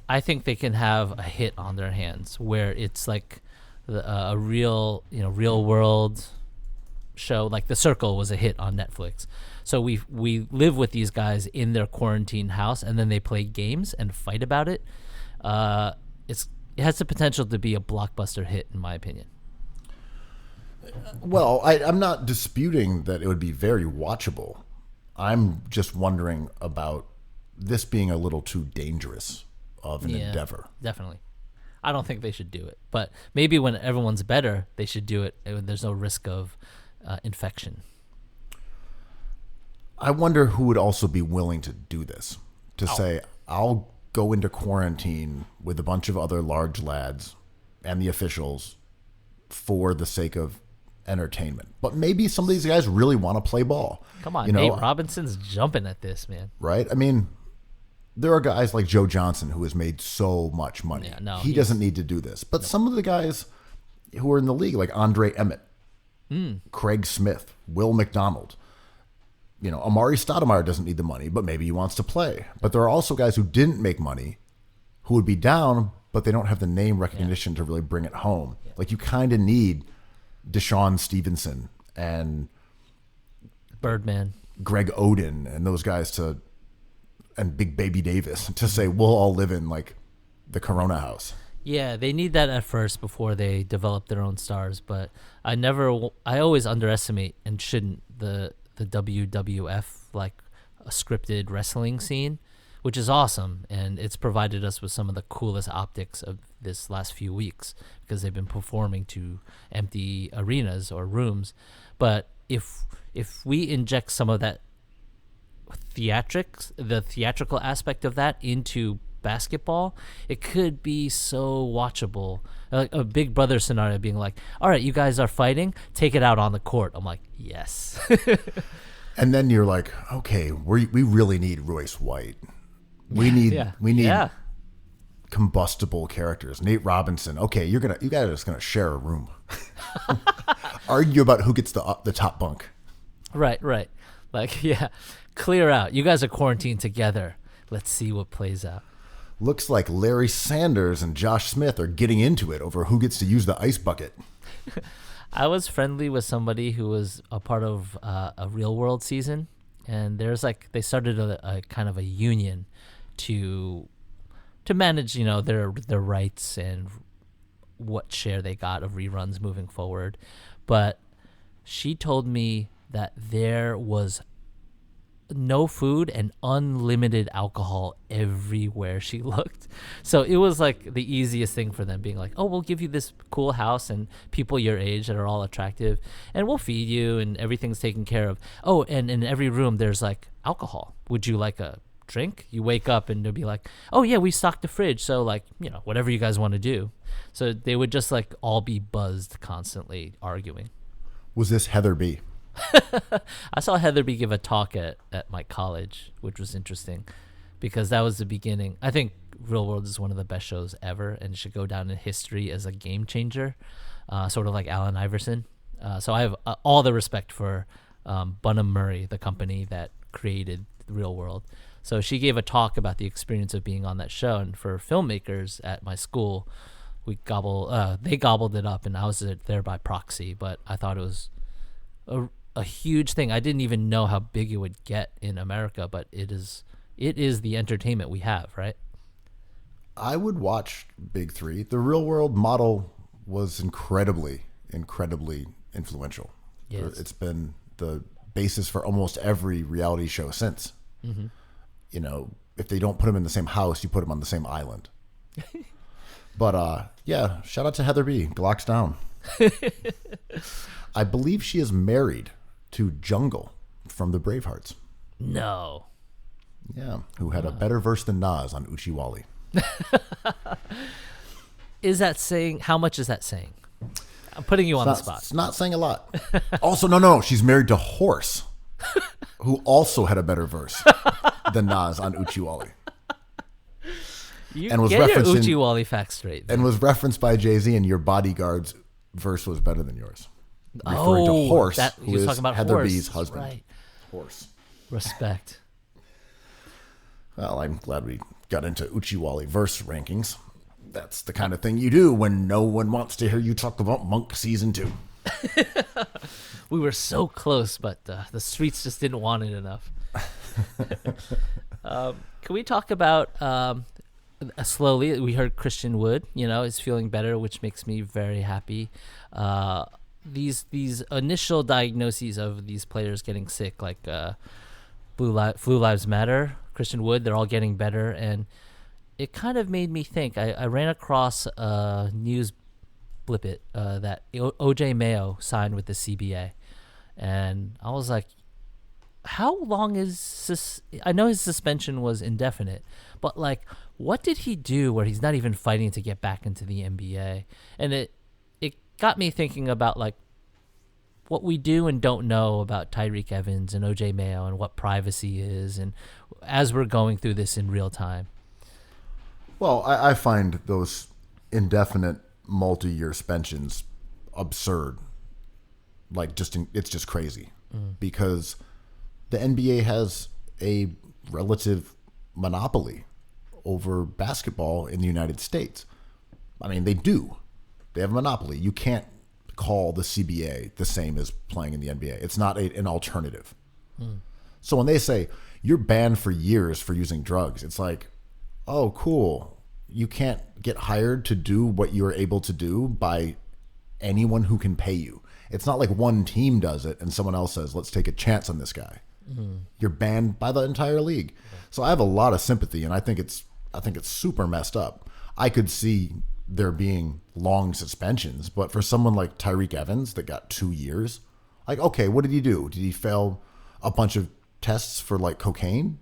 I think they can have a hit on their hands where it's like a real world show. Like The Circle was a hit on Netflix. So we live with these guys in their quarantine house, and then they play games and fight about it. It has the potential to be a blockbuster hit, in my opinion. Well, I'm not disputing that it would be very watchable. I'm just wondering about this being a little too dangerous of an endeavor. Definitely. I don't think they should do it. But maybe when everyone's better, they should do it when there's no risk of infection. I wonder who would also be willing to do this. To say, I'll go into quarantine with a bunch of other large lads and the officials for the sake of entertainment. But maybe some of these guys really want to play ball. Come on, Nate Robinson's jumping at this, man. Right? I mean, there are guys like Joe Johnson who has made so much money. Yeah, no, he doesn't need to do this. But some of the guys who are in the league, like Andre Emmett, Craig Smith, Will McDonald, Amari Stoudemire doesn't need the money, but maybe he wants to play. But there are also guys who didn't make money who would be down, but they don't have the name recognition to really bring it home. Yeah. Like you kind of need Deshaun Stevenson and Birdman, Greg Oden, and those guys and Big Baby Davis to say we'll all live in like the Corona house. Yeah, they need that at first before they develop their own stars. But I always underestimate and shouldn't the WWF, like a scripted wrestling scene, which is awesome, and it's provided us with some of the coolest optics of this last few weeks because they've been performing to empty arenas or rooms. But if we inject some of that the theatrical aspect of that into basketball, it could be so watchable. Like a Big Brother scenario being like, all right, you guys are fighting, take it out on the court. I'm like, yes. And then you're like, okay, we really need Royce White. We need combustible characters. Nate Robinson. Okay, you guys are just gonna share a room. Argue about who gets the top bunk. Right. Like, yeah, clear out. You guys are quarantined together. Let's see what plays out. Looks like Larry Sanders and Josh Smith are getting into it over who gets to use the ice bucket. I was friendly with somebody who was a part of a Real World season, and they started a kind of a union to manage, their rights and what share they got of reruns moving forward. But she told me that there was no food and unlimited alcohol everywhere she looked. So it was like the easiest thing for them, being like, oh, we'll give you this cool house and people your age that are all attractive, and we'll feed you and everything's taken care of. Oh, and in every room there's like alcohol. Would you like a drink? You wake up and they'll be like, oh yeah, we stocked the fridge, so like, whatever you guys want to do. So they would just like all be buzzed, constantly arguing. Was this Heather B? I saw Heather B give a talk at my college, which was interesting because that was the beginning. I think Real World is one of the best shows ever, and it should go down in history as a game changer, sort of like Allen Iverson. So I have all the respect for Bunham Murray, the company that created Real World. So she gave a talk about the experience of being on that show, and for filmmakers at my school, they gobbled it up, and I was there by proxy. But I thought it was a huge thing. I didn't even know how big it would get in America, but it is the entertainment we have, right? I would watch Big Three. The Real World model was incredibly influential. Yes. It's been the basis for almost every reality show since. Mm-hmm. If they don't put them in the same house, you put them on the same island. But yeah, shout out to Heather B. Glocks down. I believe she is married to Jungle from the Bravehearts. No. Yeah, who had a better verse than Nas on Uchiwali. Is that saying? How much is that saying? I'm putting you on the spot. It's not saying a lot. Also, no, she's married to Horse, who also had a better verse than Nas on Uchiwali. You and was get your referenced Uchiwali facts straight. And was referenced by Jay-Z, and your bodyguard's verse was better than yours. Referring to Horse, who is talking about Heather Horse. B's husband. Right. Horse. Respect. Well, I'm glad we got into Uchiwali verse rankings. That's the kind of thing you do when no one wants to hear you talk about Monk Season 2. We were so close, but the streets just didn't want it enough. Can we talk about slowly? We heard Christian Wood, is feeling better, which makes me very happy. These initial diagnoses of these players getting sick, like Flu Lives Matter, Christian Wood, they're all getting better, and it kind of made me think. I ran across a news blippet that OJ Mayo signed with the CBA, and I was like, how long is I know his suspension was indefinite, but like, what did he do where he's not even fighting to get back into the NBA? And it got me thinking about like what we do and don't know about Tyreek Evans and OJ Mayo and what privacy is, and as we're going through this in real time. Well, I find those indefinite multi-year suspensions absurd. Like, it's just crazy because the NBA has a relative monopoly over basketball in the United States. I mean, they do. They have a monopoly. You can't call the CBA the same as playing in the NBA. It's not an alternative. So when they say you're banned for years for using drugs, it's like, oh, cool. you can't get hired to do what you're able to do by anyone who can pay you. It's not like one team does it and someone else says, let's take a chance on this guy. You're banned by the entire league. So I have a lot of sympathy, and I think it's super messed up. I could see there being long suspensions, but for someone like Tyreek Evans that got 2 years, like, okay, what did he do? Did he fail a bunch of tests for like cocaine?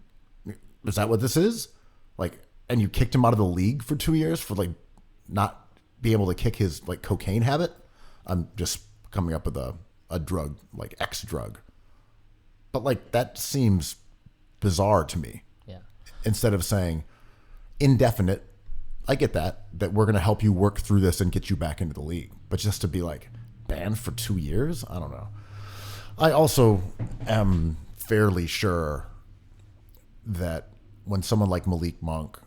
Is that what this is? Like, and you kicked him out of the league for 2 years for like not being able to kick his like cocaine habit? I'm just coming up with a drug, like X drug. But like that seems bizarre to me. Yeah. Instead of saying indefinite, I get that we're going to help you work through this and get you back into the league. But just to be like banned for 2 years, I don't know. I also am fairly sure that when someone like Malik Monk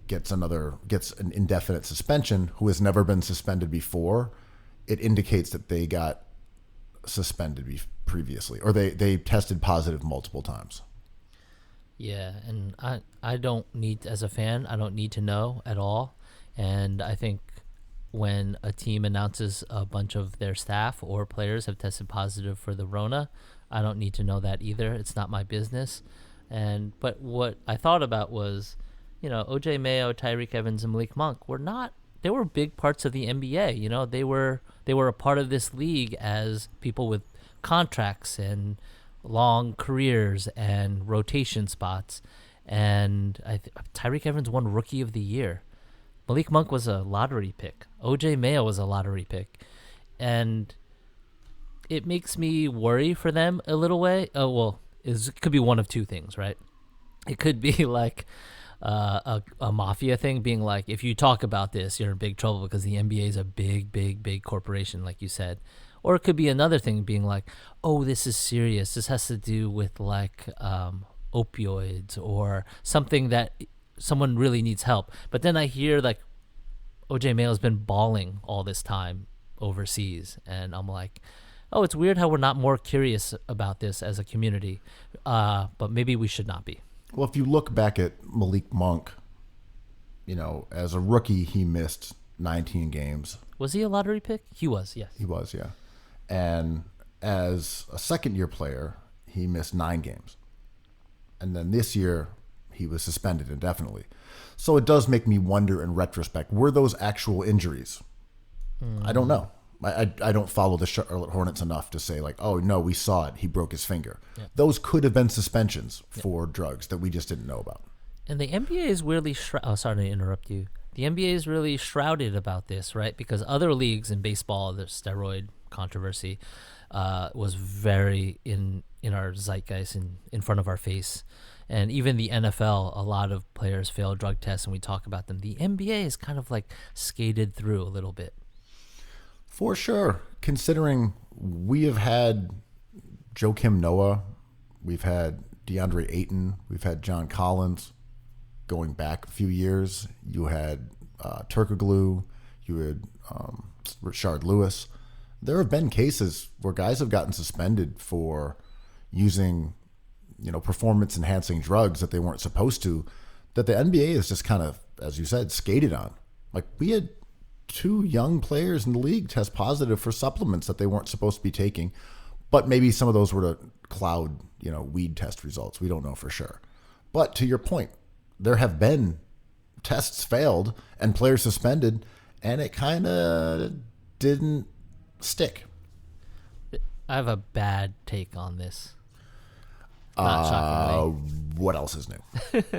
gets an indefinite suspension who has never been suspended before, it indicates that they got suspended previously, or they tested positive multiple times. Yeah, and I don't need, as a fan, I don't need to know at all. And I think when a team announces a bunch of their staff or players have tested positive for the Rona, I don't need to know that either. It's not my business. But what I thought about was, OJ Mayo, Tyreek Evans, and Malik Monk they were big parts of the NBA. They were a part of this league as people with contracts and long careers and rotation spots. And Tyreek Evans won Rookie of the Year. Malik Monk was a lottery pick. OJ Mayo was a lottery pick. And it makes me worry for them a little way. It could be one of two things, right? It could be like a mafia thing, being like, if you talk about this, you're in big trouble because the NBA is a big, big, big corporation, like you said. Or it could be another thing, being like, oh, this is serious. This has to do with like opioids or something that someone really needs help. But then I hear like OJ Mayo has been balling all this time overseas, and I'm like, oh, it's weird how we're not more curious about this as a community. But maybe we should not be. Well, if you look back at Malik Monk, as a rookie, he missed 19 games. Was he a lottery pick? He was, yes. He was, yeah. And as a second-year player, he missed 9 games. And then this year, he was suspended indefinitely. So it does make me wonder in retrospect, were those actual injuries? I don't know. I don't follow the Charlotte Hornets enough to say like, oh, no, we saw it. He broke his finger. Yeah. Those could have been suspensions for drugs that we just didn't know about. And the NBA is really sorry to interrupt you. The NBA is really shrouded about this, right? Because other leagues in baseball, the steroid controversy was very in our zeitgeist, in front of our face. And even the NFL, a lot of players fail drug tests, and we talk about them. The NBA is kind of like skated through a little bit. For sure. Considering we have had Joakim Noah, we've had DeAndre Ayton, we've had John Collins. Going back a few years, you had Turkoglu, you had Rashard Lewis. There have been cases where guys have gotten suspended for using, performance-enhancing drugs that they weren't supposed to, that the NBA is just kind of, as you said, skated on. Like, we had 2 young players in the league test positive for supplements that they weren't supposed to be taking, but maybe some of those were to cloud, weed test results. We don't know for sure. But to your point, there have been tests failed and players suspended, and it kind of didn't stick. I have a bad take on this. Not shockingly. What else is new?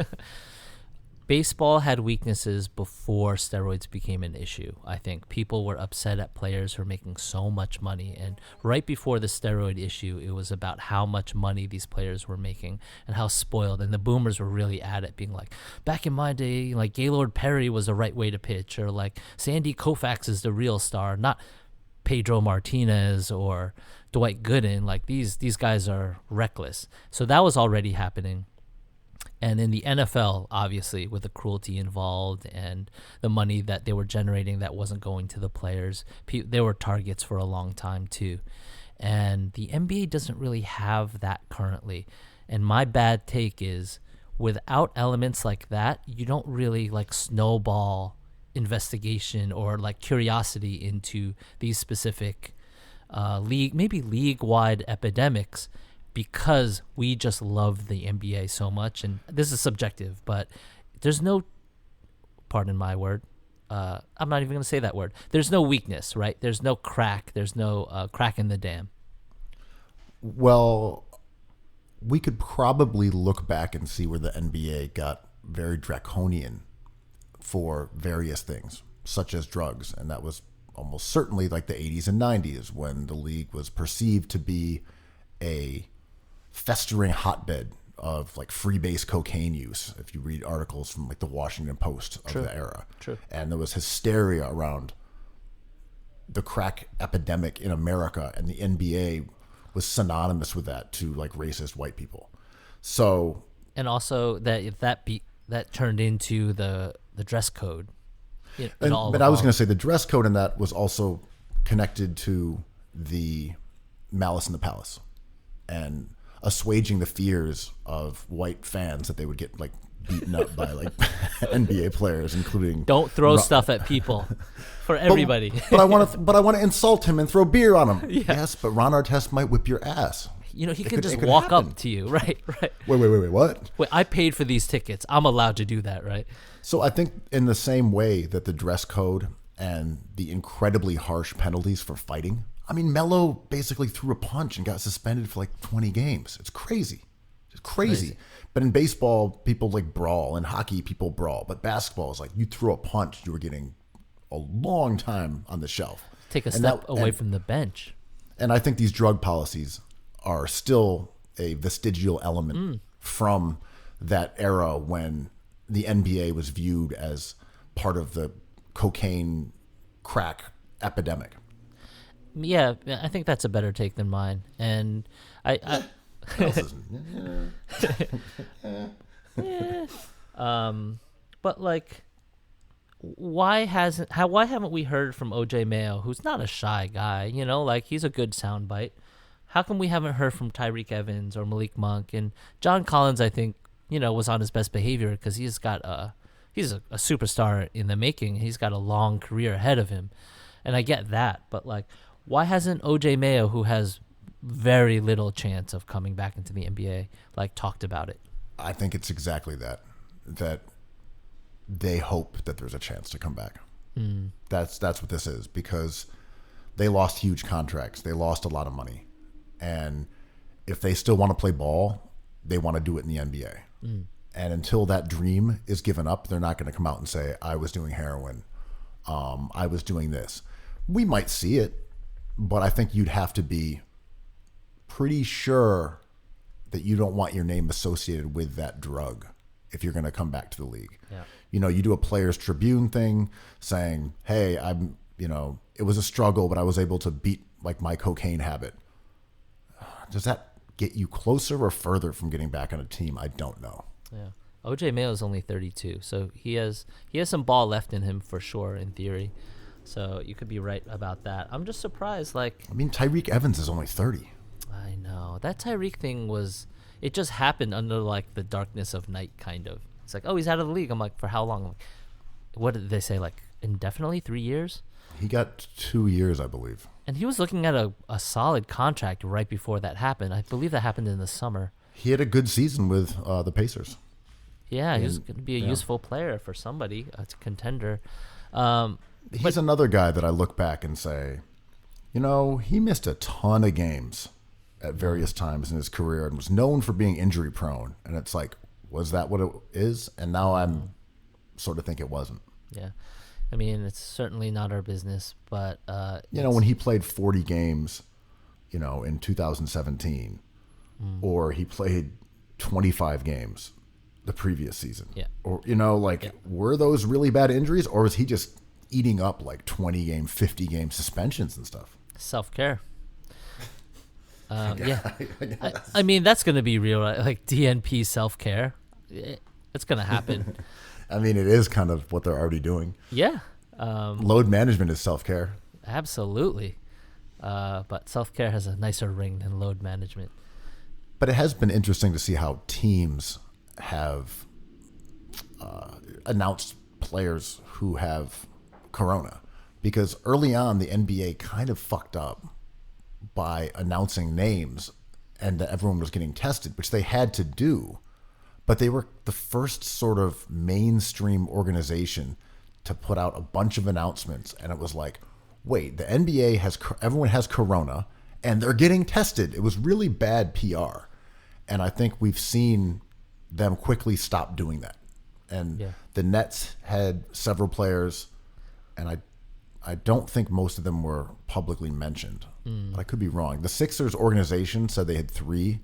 Baseball had weaknesses before steroids became an issue. I think people were upset at players who were making so much money. And right before the steroid issue, it was about how much money these players were making and how spoiled. And the boomers were really at it, being like, back in my day, like Gaylord Perry was the right way to pitch, or like Sandy Koufax is the real star, not Pedro Martinez or Dwight Gooden. Like these guys are reckless. So that was already happening. And in the NFL, obviously, with the cruelty involved and the money that they were generating that wasn't going to the players, they were targets for a long time too. And the NBA doesn't really have that currently. And my bad take is, without elements like that, you don't really like snowball investigation or like curiosity into these specific league-wide epidemics, because we just love the NBA so much. And this is subjective, but there's no, pardon my word, I'm not even going to say that word. There's no weakness, right? There's no crack. There's no crack in the dam. Well, we could probably look back and see where the NBA got very draconian for various things, such as drugs. And that was almost certainly like the 80s and 90s, when the league was perceived to be a festering hotbed of like freebase cocaine use. If you read articles from like the Washington Post of the era. True. And there was hysteria around the crack epidemic in America, and the NBA was synonymous with that to like racist white people. So, and also that turned into the dress code. but I was going to say the dress code in that was also connected to the Malice in the Palace and assuaging the fears of white fans that they would get like beaten up by like NBA players, including don't throw stuff at people for everybody. But I want to insult him and throw beer on him. Yeah. Yes, but Ron Artest might whip your ass. You know, he could just walk up to you, right? Wait, what? Wait, I paid for these tickets. I'm allowed to do that, right? So I think in the same way that the dress code and the incredibly harsh penalties for fighting, I mean, Melo basically threw a punch and got suspended for like 20 games. It's crazy. It's crazy. But in baseball, people like brawl. In hockey, people brawl. But basketball is like you threw a punch, you were getting a long time on the shelf. Take a step away from the bench. And I think these drug policies are still a vestigial element from that era when the NBA was viewed as part of the cocaine crack epidemic. Yeah, I think that's a better take than mine. And but like, why haven't we heard from OJ Mayo, who's not a shy guy, you know, like he's a good soundbite. How come we haven't heard from Tyreek Evans or Malik Monk? And John Collins, I think, you know, was on his best behavior because he's a superstar in the making. He's got a long career ahead of him. And I get that, but like, why hasn't OJ Mayo, who has very little chance of coming back into the NBA, like talked about it? I think it's exactly that they hope that there's a chance to come back. That's what this is, because they lost huge contracts. They lost a lot of money. And if they still want to play ball, they want to do it in the NBA. And until that dream is given up, they're not going to come out and say, I was doing heroin. I was doing this. We might see it, but I think you'd have to be pretty sure that you don't want your name associated with that drug if you're going to come back to the league. Yeah. You know, you do a Players Tribune thing saying, hey, it was a struggle, but I was able to beat like my cocaine habit. Does that get you closer or further from getting back on a team? I don't know. Yeah. OJ Mayo is only 32, so he has some ball left in him for sure, in theory. So you could be right about that. I'm just surprised. Like, I mean, Tyreek Evans is only 30. I know that Tyreek thing it just happened under like the darkness of night, kind of. It's like, oh, he's out of the league. I'm like, for how long? I'm like, what did they say? Like indefinitely, 3 years? He got 2 years, I believe. And he was looking at a solid contract right before that happened. I believe that happened in the summer. He had a good season with the Pacers. Yeah, he was going to be a useful player for somebody, a contender. He's another guy that I look back and say, you know, he missed a ton of games at various times in his career and was known for being injury prone. And it's like, was that what it is? And now I'm sort of think it wasn't. Yeah. I mean, it's certainly not our business, but... you know, when he played 40 games, you know, in 2017, or he played 25 games the previous season. Yeah. Or, you know, like, were those really bad injuries, or was he just eating up like 20-game, 50-game suspensions and stuff? Self-care. Yeah. I mean, that's going to be real, right? Like DNP self-care. It's going to happen. I mean, it is kind of what they're already doing. Yeah. Load management is self-care. Absolutely. But self-care has a nicer ring than load management. But it has been interesting to see how teams have announced players who have corona, because early on the NBA kind of fucked up by announcing names and that everyone was getting tested, which they had to do. But they were the first sort of mainstream organization to put out a bunch of announcements. And it was like, wait, the NBA everyone has corona and they're getting tested. It was really bad PR. And I think we've seen them quickly stop doing that. And the Nets had several players, and I don't think most of them were publicly mentioned. But I could be wrong. The Sixers organization said they had 3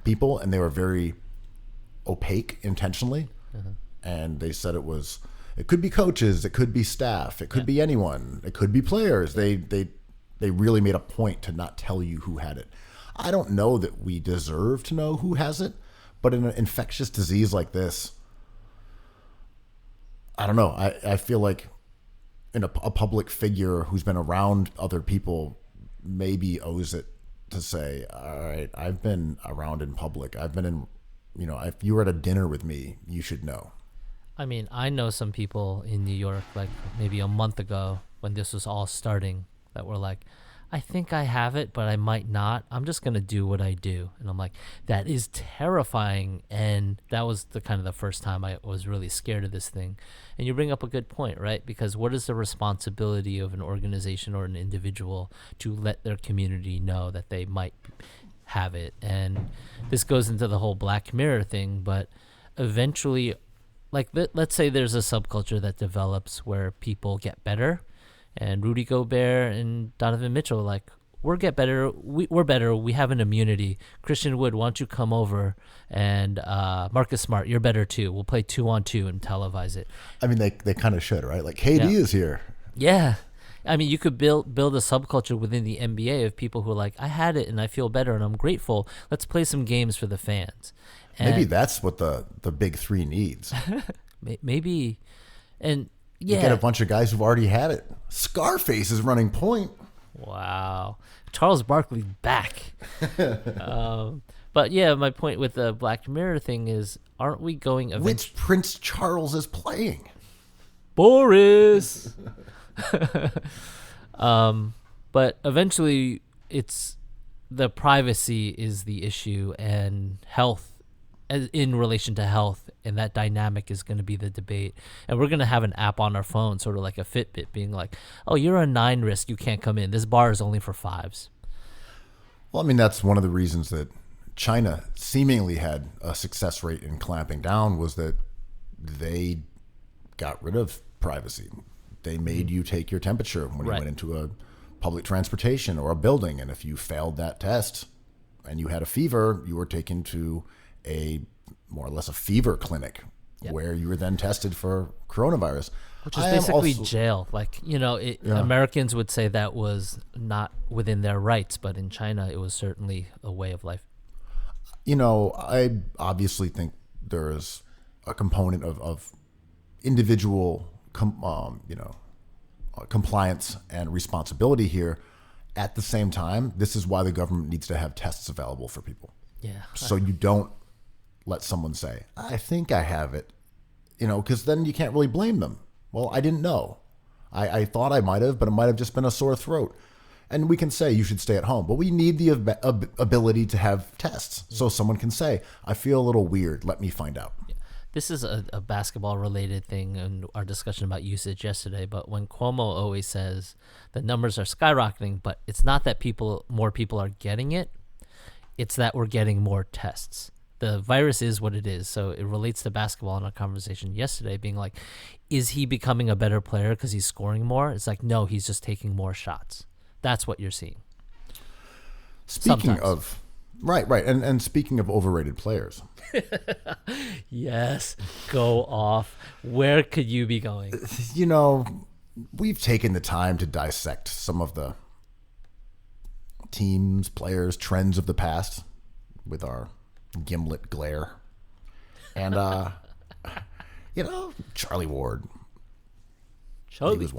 people, and they were very opaque intentionally. And they said it could be coaches, it could be staff, it could be anyone, it could be players. They really made a point to not tell you who had it. I don't know that we deserve to know who has it, but in an infectious disease like this, I don't know. I feel like a public figure who's been around other people maybe owes it to say, all right, I've been around in public. I've been in, if you were at a dinner with me, you should know. I mean, I know some people in New York, like maybe a month ago when this was all starting, that were like, I think I have it, but I might not. I'm just going to do what I do. And I'm like, that is terrifying. And that was the first time I was really scared of this thing. And you bring up a good point, right? Because what is the responsibility of an organization or an individual to let their community know that they might have it? And this goes into the whole Black Mirror thing, but eventually, like, let's say there's a subculture that develops where people get better. And Rudy Gobert and Donovan Mitchell, like, we're better. We're better. We have an immunity. Christian Wood, why don't you come over? And Marcus Smart, you're better too. We'll play 2-on-2 and televise it. I mean, they kind of should, right? Like, KD is here. Yeah. I mean, you could build a subculture within the NBA of people who are like, I had it and I feel better and I'm grateful. Let's play some games for the fans. And maybe that's what the big 3 needs. Maybe. And you get a bunch of guys who've already had it. Scarface is running point. Wow. Charles Barkley back. But yeah, my point with the Black Mirror thing is, aren't we going eventually? Which Prince Charles is playing? Boris. But eventually it's the privacy is the issue, and health in relation to health, and that dynamic is going to be the debate. And we're going to have an app on our phone, sort of like a Fitbit, being like, oh, you're a 9 risk, you can't come in. This bar is only for 5s. Well, I mean, that's one of the reasons that China seemingly had a success rate in clamping down, was that they got rid of privacy. They made you take your temperature when you went into a public transportation or a building. And if you failed that test and you had a fever, you were taken to a more or less a fever clinic where you were then tested for coronavirus, which is basically jail. Like, Americans would say that was not within their rights, but in China it was certainly a way of life. I obviously think there is a component of individual compliance and responsibility here. At the same time, this is why the government needs to have tests available for people. Yeah. So you don't let someone say, I think I have it, because then you can't really blame them. Well, I didn't know. I thought I might have, but it might have just been a sore throat. And we can say you should stay at home, but we need the ability to have tests so someone can say, I feel a little weird. Let me find out. Yeah. This is a basketball-related thing and our discussion about usage yesterday, but when Cuomo always says the numbers are skyrocketing, but it's not that more people are getting it, it's that we're getting more tests. The virus is what it is, so it relates to basketball in our conversation yesterday, being like, is he becoming a better player because he's scoring more? It's like, no, he's just taking more shots. That's what you're seeing. Speaking of... Right. And speaking of overrated players. Yes, go off. Where could you be going? We've taken the time to dissect some of the teams, players, trends of the past with our gimlet glare. And, Charlie Ward. He was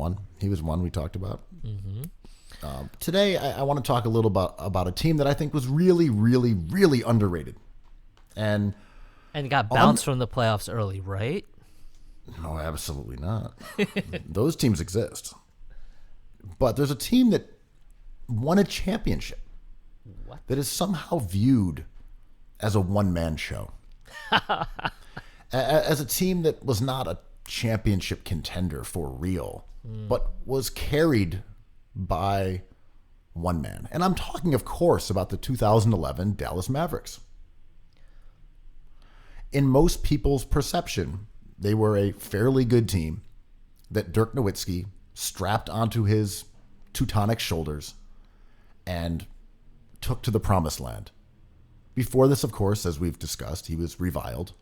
one we talked about. Mm-hmm. Today, I want to talk a little about a team that I think was really, really, really underrated. And And got bounced from the playoffs early, right? No, absolutely not. Those teams exist. But there's a team that won a championship that is somehow viewed as a one-man show. As a team that was not a championship contender for real, but was carried by one man. And I'm talking, of course, about the 2011 Dallas Mavericks. In most people's perception, they were a fairly good team that Dirk Nowitzki strapped onto his Teutonic shoulders and took to the promised land. Before this, of course, as we've discussed, he was reviled,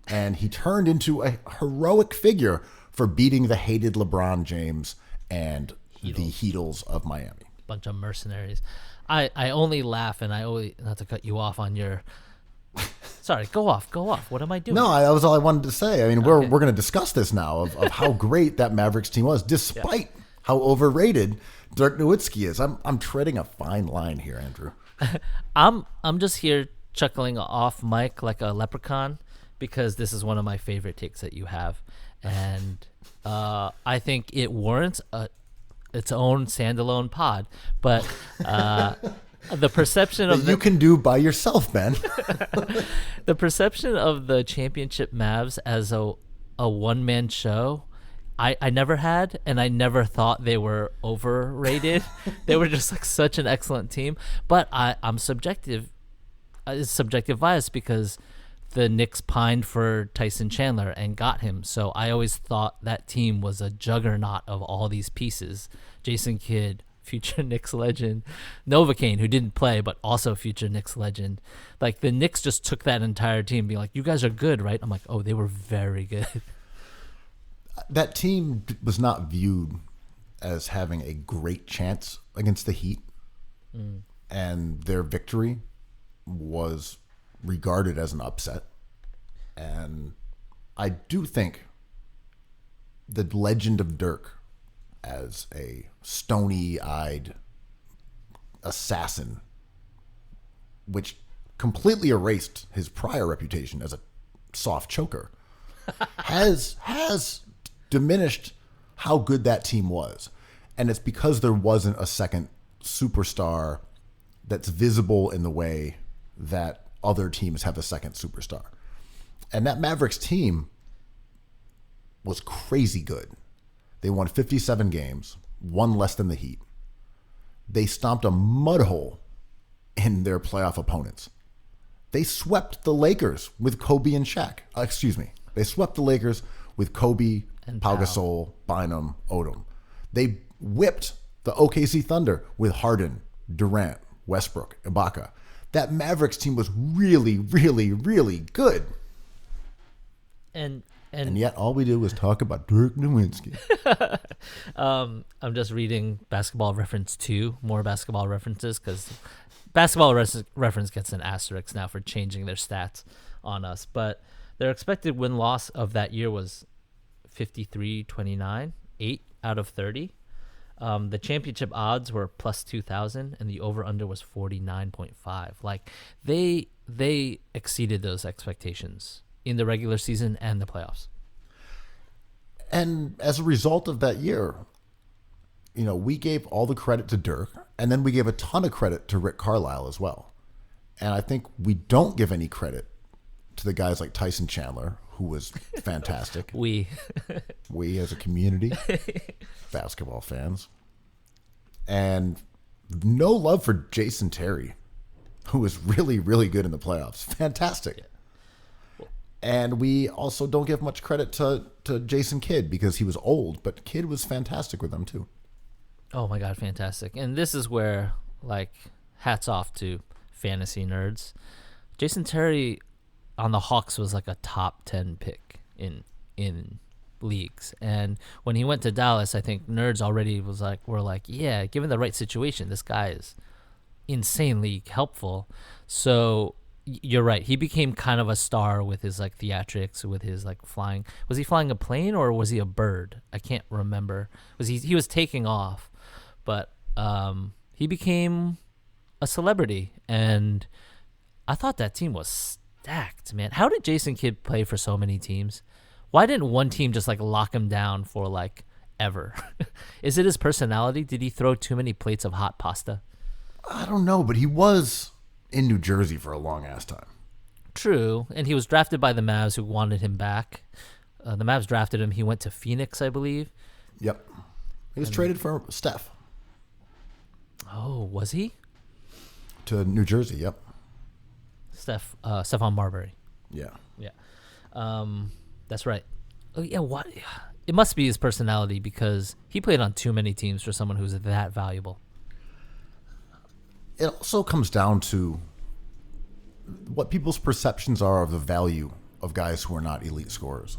and he turned into a heroic figure for beating the hated LeBron James and the Heatles of Miami. Bunch of mercenaries. I only laugh, and I always, not to cut you off on your... Sorry, go off. What am I doing? No, that was all I wanted to say. I mean, we're going to discuss this now of how great that Mavericks team was, despite how overrated Dirk Nowitzki is. I'm treading a fine line here, Andrew. I'm just here chuckling off mic like a leprechaun because this is one of my favorite takes that you have, and I think it warrants its own standalone pod. But the perception of you can do by yourself, Ben. The perception of the championship Mavs as a one-man show, I never had, and I never thought they were overrated. They were just like such an excellent team. But I'm subjective. It's subjective bias because the Knicks pined for Tyson Chandler and got him. So I always thought that team was a juggernaut of all these pieces. Jason Kidd, future Knicks legend, Novocaine, who didn't play but also future Knicks legend. Like the Knicks just took that entire team, being like, "You guys are good, right?" I'm like, "Oh, they were very good." That team was not viewed as having a great chance against the Heat, and their victory was regarded as an upset. And I do think the legend of Dirk as a stony-eyed assassin, which completely erased his prior reputation as a soft choker, has diminished how good that team was. And it's because there wasn't a second superstar that's visible in the way that other teams have a second superstar. And that Mavericks team was crazy good. They won 57 games, one less than the Heat. They stomped a mud hole in their playoff opponents. They swept the Lakers with Kobe and Shaq. They swept the Lakers with Kobe, and Pau Gasol, Bynum, Odom. They whipped the OKC Thunder with Harden, Durant, Westbrook, Ibaka. That Mavericks team was really, really, really good. And yet all we did was talk about Dirk Nowitzki. I'm just reading Basketball Reference 2, more basketball references, because Basketball Reference gets an asterisk now for changing their stats on us. But their expected win-loss of that year was 53-29, 8 out of 30. The championship odds were plus 2,000, and the over-under was 49.5. Like, they exceeded those expectations in the regular season and the playoffs. And as a result of that year, we gave all the credit to Dirk, and then we gave a ton of credit to Rick Carlisle as well. And I think we don't give any credit to the guys like Tyson Chandler, who was fantastic. We as a community, basketball fans. And no love for Jason Terry, who was really, really good in the playoffs. Fantastic. Yeah. And we also don't give much credit to Jason Kidd because he was old, but Kidd was fantastic with them too. Oh my God, fantastic. And this is where, like, hats off to fantasy nerds. Jason Terry on the Hawks was like a top 10 pick in leagues. And when he went to Dallas, I think nerds already were like, yeah, given the right situation, this guy is insanely helpful. So you're right. He became kind of a star with his like theatrics, with his like flying. Was he flying a plane or was he a bird? I can't remember. He was taking off, but he became a celebrity, and I thought that team was stacked, man. How did Jason Kidd play for so many teams? Why didn't one team just like lock him down for like ever? Is it his personality? Did he throw too many plates of hot pasta? I don't know, but he was in New Jersey for a long ass time. True, and he was drafted by the Mavs, who wanted him back. The Mavs drafted him. He went to Phoenix, I believe. Yep. He was traded for Steph Oh, was he? to New Jersey. Yep. Stephon Marbury. Yeah. Yeah. That's right. Oh, yeah, what? It must be his personality because he played on too many teams for someone who's that valuable. It also comes down to what people's perceptions are of the value of guys who are not elite scorers.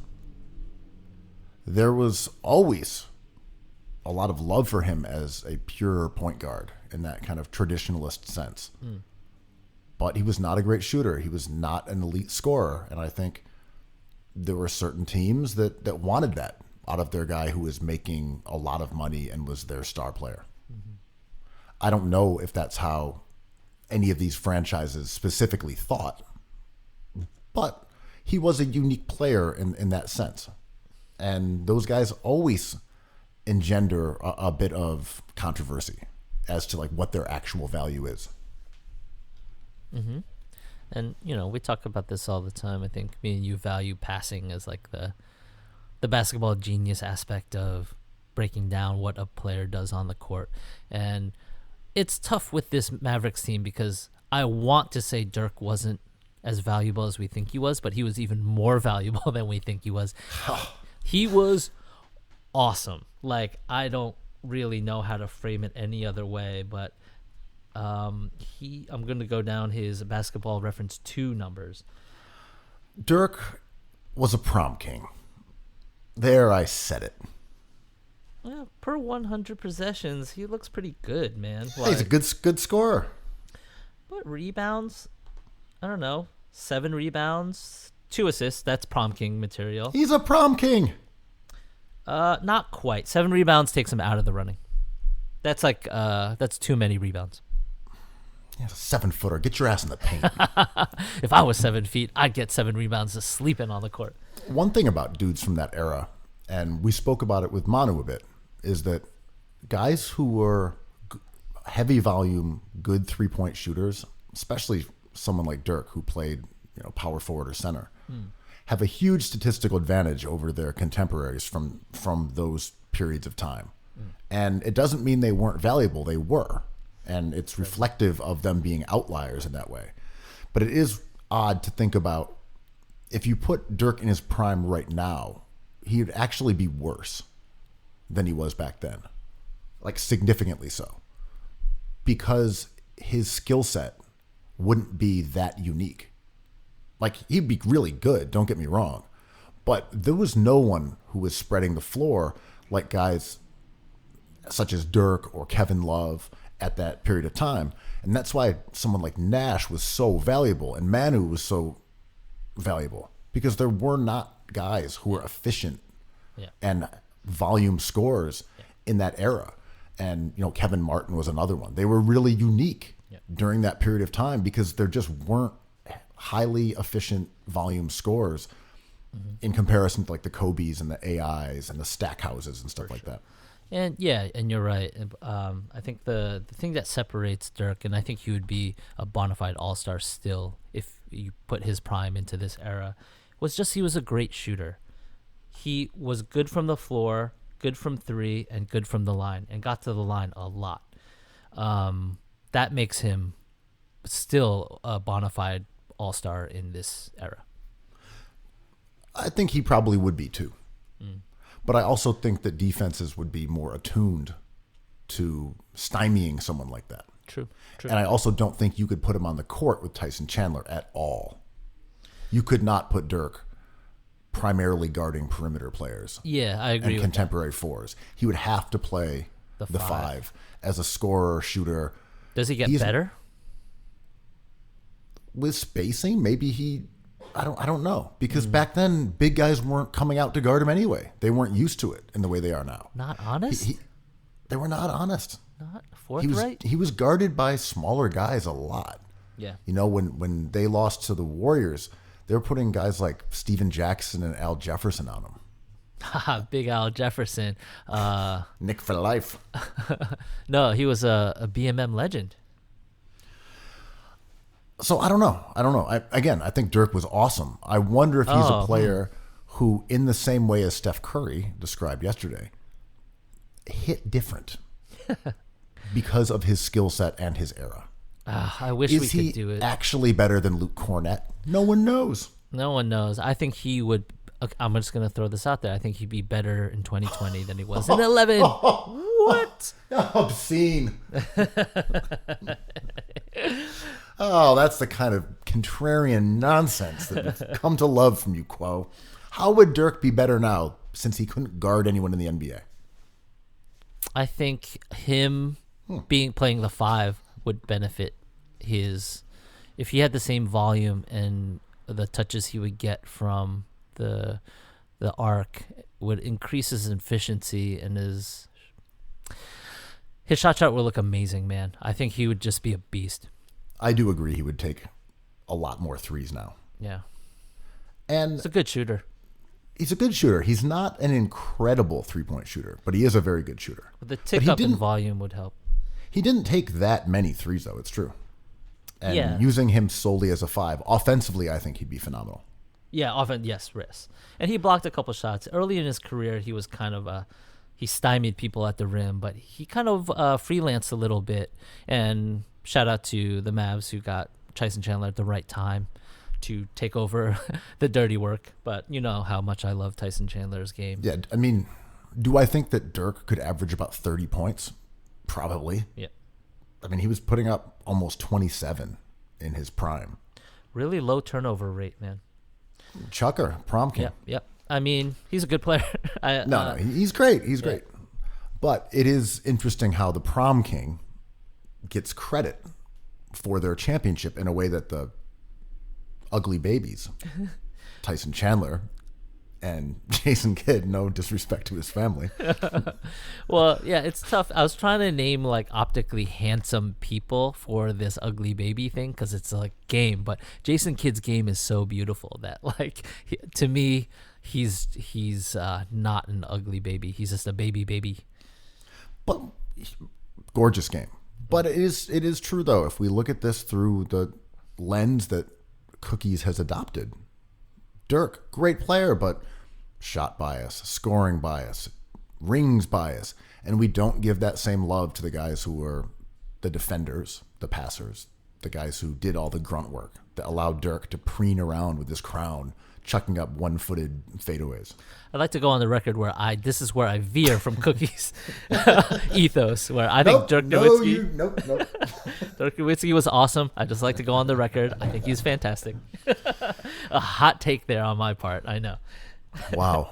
There was always a lot of love for him as a pure point guard in that kind of traditionalist sense. But he was not a great shooter. He was not an elite scorer. And I think there were certain teams that wanted that out of their guy who was making a lot of money and was their star player. I don't know if that's how any of these franchises specifically thought, but he was a unique player in that sense. And those guys always engender a bit of controversy as to like what their actual value is. Mm-hmm. And, you know, we talk about this all the time. I think me and you value passing as like the basketball genius aspect of breaking down what a player does on the court. And it's tough with this Mavericks team because I want to say Dirk wasn't as valuable as we think he was, but he was even more valuable than we think he was. He was awesome. Like, I don't really know how to frame it any other way, but I'm going to go down his Basketball Reference 2 numbers. Dirk was a prom king. There, I said it. Well, per 100 possessions, he looks pretty good, man. Hey, he's a good scorer. But rebounds, I don't know, 7 rebounds, 2 assists. That's prom king material. He's a prom king. Not quite. 7 rebounds takes him out of the running. That's like that's too many rebounds. He's a 7-footer. Get your ass in the paint. If I was 7 feet, I'd get 7 rebounds just sleeping on the court. One thing about dudes from that era, and we spoke about it with Manu a bit, is that guys who were heavy volume, good 3-point shooters, especially someone like Dirk who played, you know, power forward or center, have a huge statistical advantage over their contemporaries from those periods of time. And it doesn't mean they weren't valuable. They were. And it's reflective of them being outliers in that way. But it is odd to think about if you put Dirk in his prime right now, he would actually be worse than he was back then. Like significantly so. Because his skill set wouldn't be that unique. Like, he'd be really good, don't get me wrong. But there was no one who was spreading the floor like guys such as Dirk or Kevin Love at that period of time. And that's why someone like Nash was so valuable and Manu was so valuable. Because there were not guys who were efficient and volume scorers in that era. And, you know, Kevin Martin was another one. They were really unique during that period of time because there just weren't highly efficient volume scorers in comparison to like the Kobe's and the AIs and the Stackhouses and stuff like that. And yeah, and you're right. I think the thing that separates Dirk, and I think he would be a bona fide all-star still if you put his prime into this era, was just he was a great shooter. He was good from the floor, good from 3, and good from the line, and got to the line a lot. That makes him still a bona fide all-star in this era. I think he probably would be too. But I also think that defenses would be more attuned to stymieing someone like that. True. And I also don't think you could put him on the court with Tyson Chandler at all. You could not put Dirk primarily guarding perimeter players. Yeah, I agree. And with contemporary fours. He would have to play the 5 as a scorer, shooter. Does he get better? With spacing, maybe I don't know. Because back then, big guys weren't coming out to guard him anyway. They weren't used to it in the way they are now. Not honest? They were not honest. Not forthright? He was guarded by smaller guys a lot. Yeah. You know, when they lost to the Warriors, they were putting guys like Steven Jackson and Al Jefferson on them. Big Al Jefferson. Nick for life. No, he was a BMM legend. So I don't know. I think Dirk was awesome. I wonder if he's a player who, in the same way as Steph Curry described yesterday, hit different because of his skill set and his era. I wish we could do it. Is he actually better than Luke Cornett? No one knows. No one knows. I think he would. Okay, I'm just going to throw this out there. I think he'd be better in 2020 than he was in 11. What? Obscene. Oh, that's the kind of contrarian nonsense that we've come to love from you, Kuo. How would Dirk be better now since he couldn't guard anyone in the NBA? I think him playing the 5 would benefit his. If he had the same volume and the touches he would get from the arc would increase his efficiency and his shot would look amazing, man. I think he would just be a beast. I do agree he would take a lot more threes now. Yeah. And he's a good shooter. He's a good shooter. He's not an incredible three-point shooter, but he is a very good shooter. The tick up in volume would help. He didn't take that many threes, though. It's true. And using him solely as a 5, offensively, I think he'd be phenomenal. Yeah, yes. And he blocked a couple shots. Early in his career, he was kind of he stymied people at the rim, but he kind of freelanced a little bit. And shout out to the Mavs who got Tyson Chandler at the right time to take over the dirty work. But you know how much I love Tyson Chandler's game. Yeah, I mean, do I think that Dirk could average about 30 points? Probably. Yeah. I mean, he was putting up almost 27 in his prime. Really low turnover rate, man. Chucker, prom king. Yep. I mean, he's a good player. No, he's great. He's great. But it is interesting how the prom king gets credit for their championship in a way that the ugly babies, Tyson Chandler and Jason Kidd, no disrespect to his family. Well, yeah, it's tough. I was trying to name like optically handsome people for this ugly baby thing because it's a game, but Jason Kidd's game is so beautiful that to me, he's not an ugly baby. He's just a baby. But gorgeous game. But it is true though. If we look at this through the lens that Cookies has adopted, Dirk, great player, but shot bias, scoring bias, rings bias, and we don't give that same love to the guys who were the defenders, the passers, the guys who did all the grunt work that allowed Dirk to preen around with his crown, chucking up one-footed fadeaways. I'd like to go on the record where this is where I veer from Cookies ethos, where I think Dirk Nowitzki. Dirk Nowitzki was awesome. I just like to go on the record. I think he's fantastic. A hot take there on my part. I know. Wow.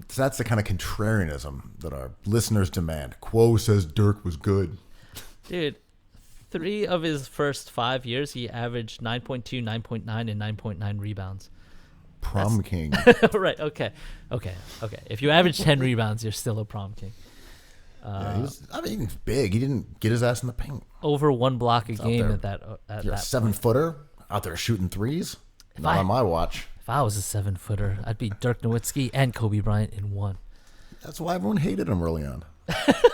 So that's the kind of contrarianism that our listeners demand. Kuo says Dirk was good. Dude, 3 of his first 5 years, he averaged 9.2, 9.9, and 9.9 rebounds. Prom king. Right. Okay. If you average 10 rebounds, you're still a prom king. He's big. He didn't get his ass in the paint. Over 1 block a game at that. You're a 7-footer out there shooting threes. Not on my watch. If I was a 7-footer, I'd be Dirk Nowitzki and Kobe Bryant in one. That's why everyone hated him early on.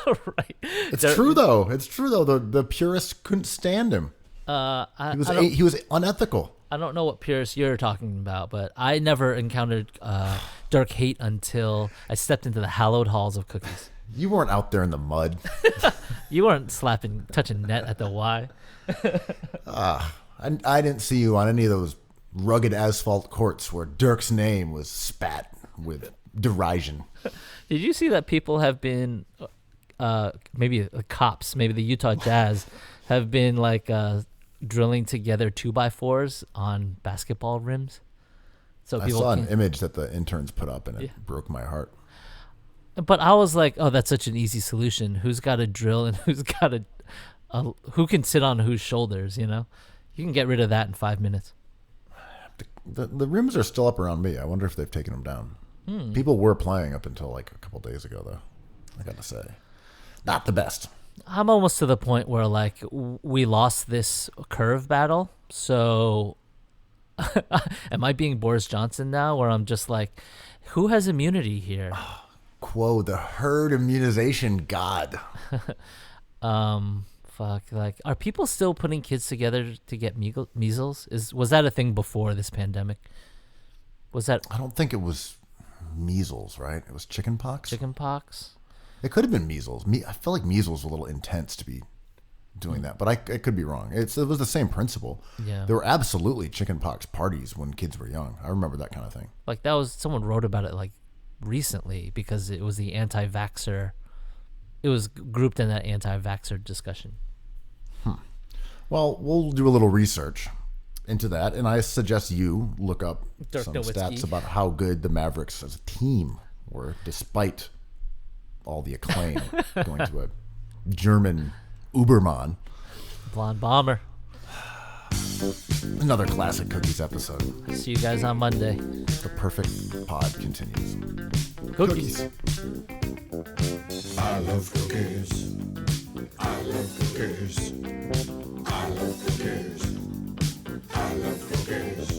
Right. It's true though. The purists couldn't stand him. He was unethical. I don't know what purists you're talking about, but I never encountered Dirk hate until I stepped into the hallowed halls of Cookies. You weren't out there in the mud. You weren't touching net at the Y. I didn't see you on any of those rugged asphalt courts where Dirk's name was spat with derision. Did you see that people have been, maybe the cops, maybe the Utah Jazz, have been drilling together 2x4s on basketball rims? So I saw an image that the interns put up, and it broke my heart. But I was like, oh, that's such an easy solution. Who's got a drill and who can sit on whose shoulders, you know? You can get rid of that in 5 minutes. The rims are still up around me. I wonder if they've taken them down. People were playing up until a couple days ago, though. I got to say. Not the best. I'm almost to the point where like we lost this curve battle. So am I being Boris Johnson now where I'm just like, who has immunity here? Kuo, the herd immunization god. Fuck, like, are people still putting kids together to get measles? Was that a thing before this pandemic? Was that I don't think it was measles, right? It was chickenpox. chickenpox? It could have been measles. I feel like measles was a little intense to be doing that, but I could be wrong. It was the same principle. Yeah. There were absolutely chickenpox parties when kids were young. I remember that kind of thing. Like that was someone wrote about it like recently because it was the anti-vaxxer. It was grouped in that anti-vaxxer discussion. Well, we'll do a little research into that, and I suggest you look up Dirk some Nowitzki. stats about how good the Mavericks as a team were, despite all the acclaim going to a German Ubermann. Blonde Bomber. Another classic Cookies episode. See you guys on Monday. The perfect pod continues. Cookies. I love cookies. I love cookies. I love cookies. I love cookies.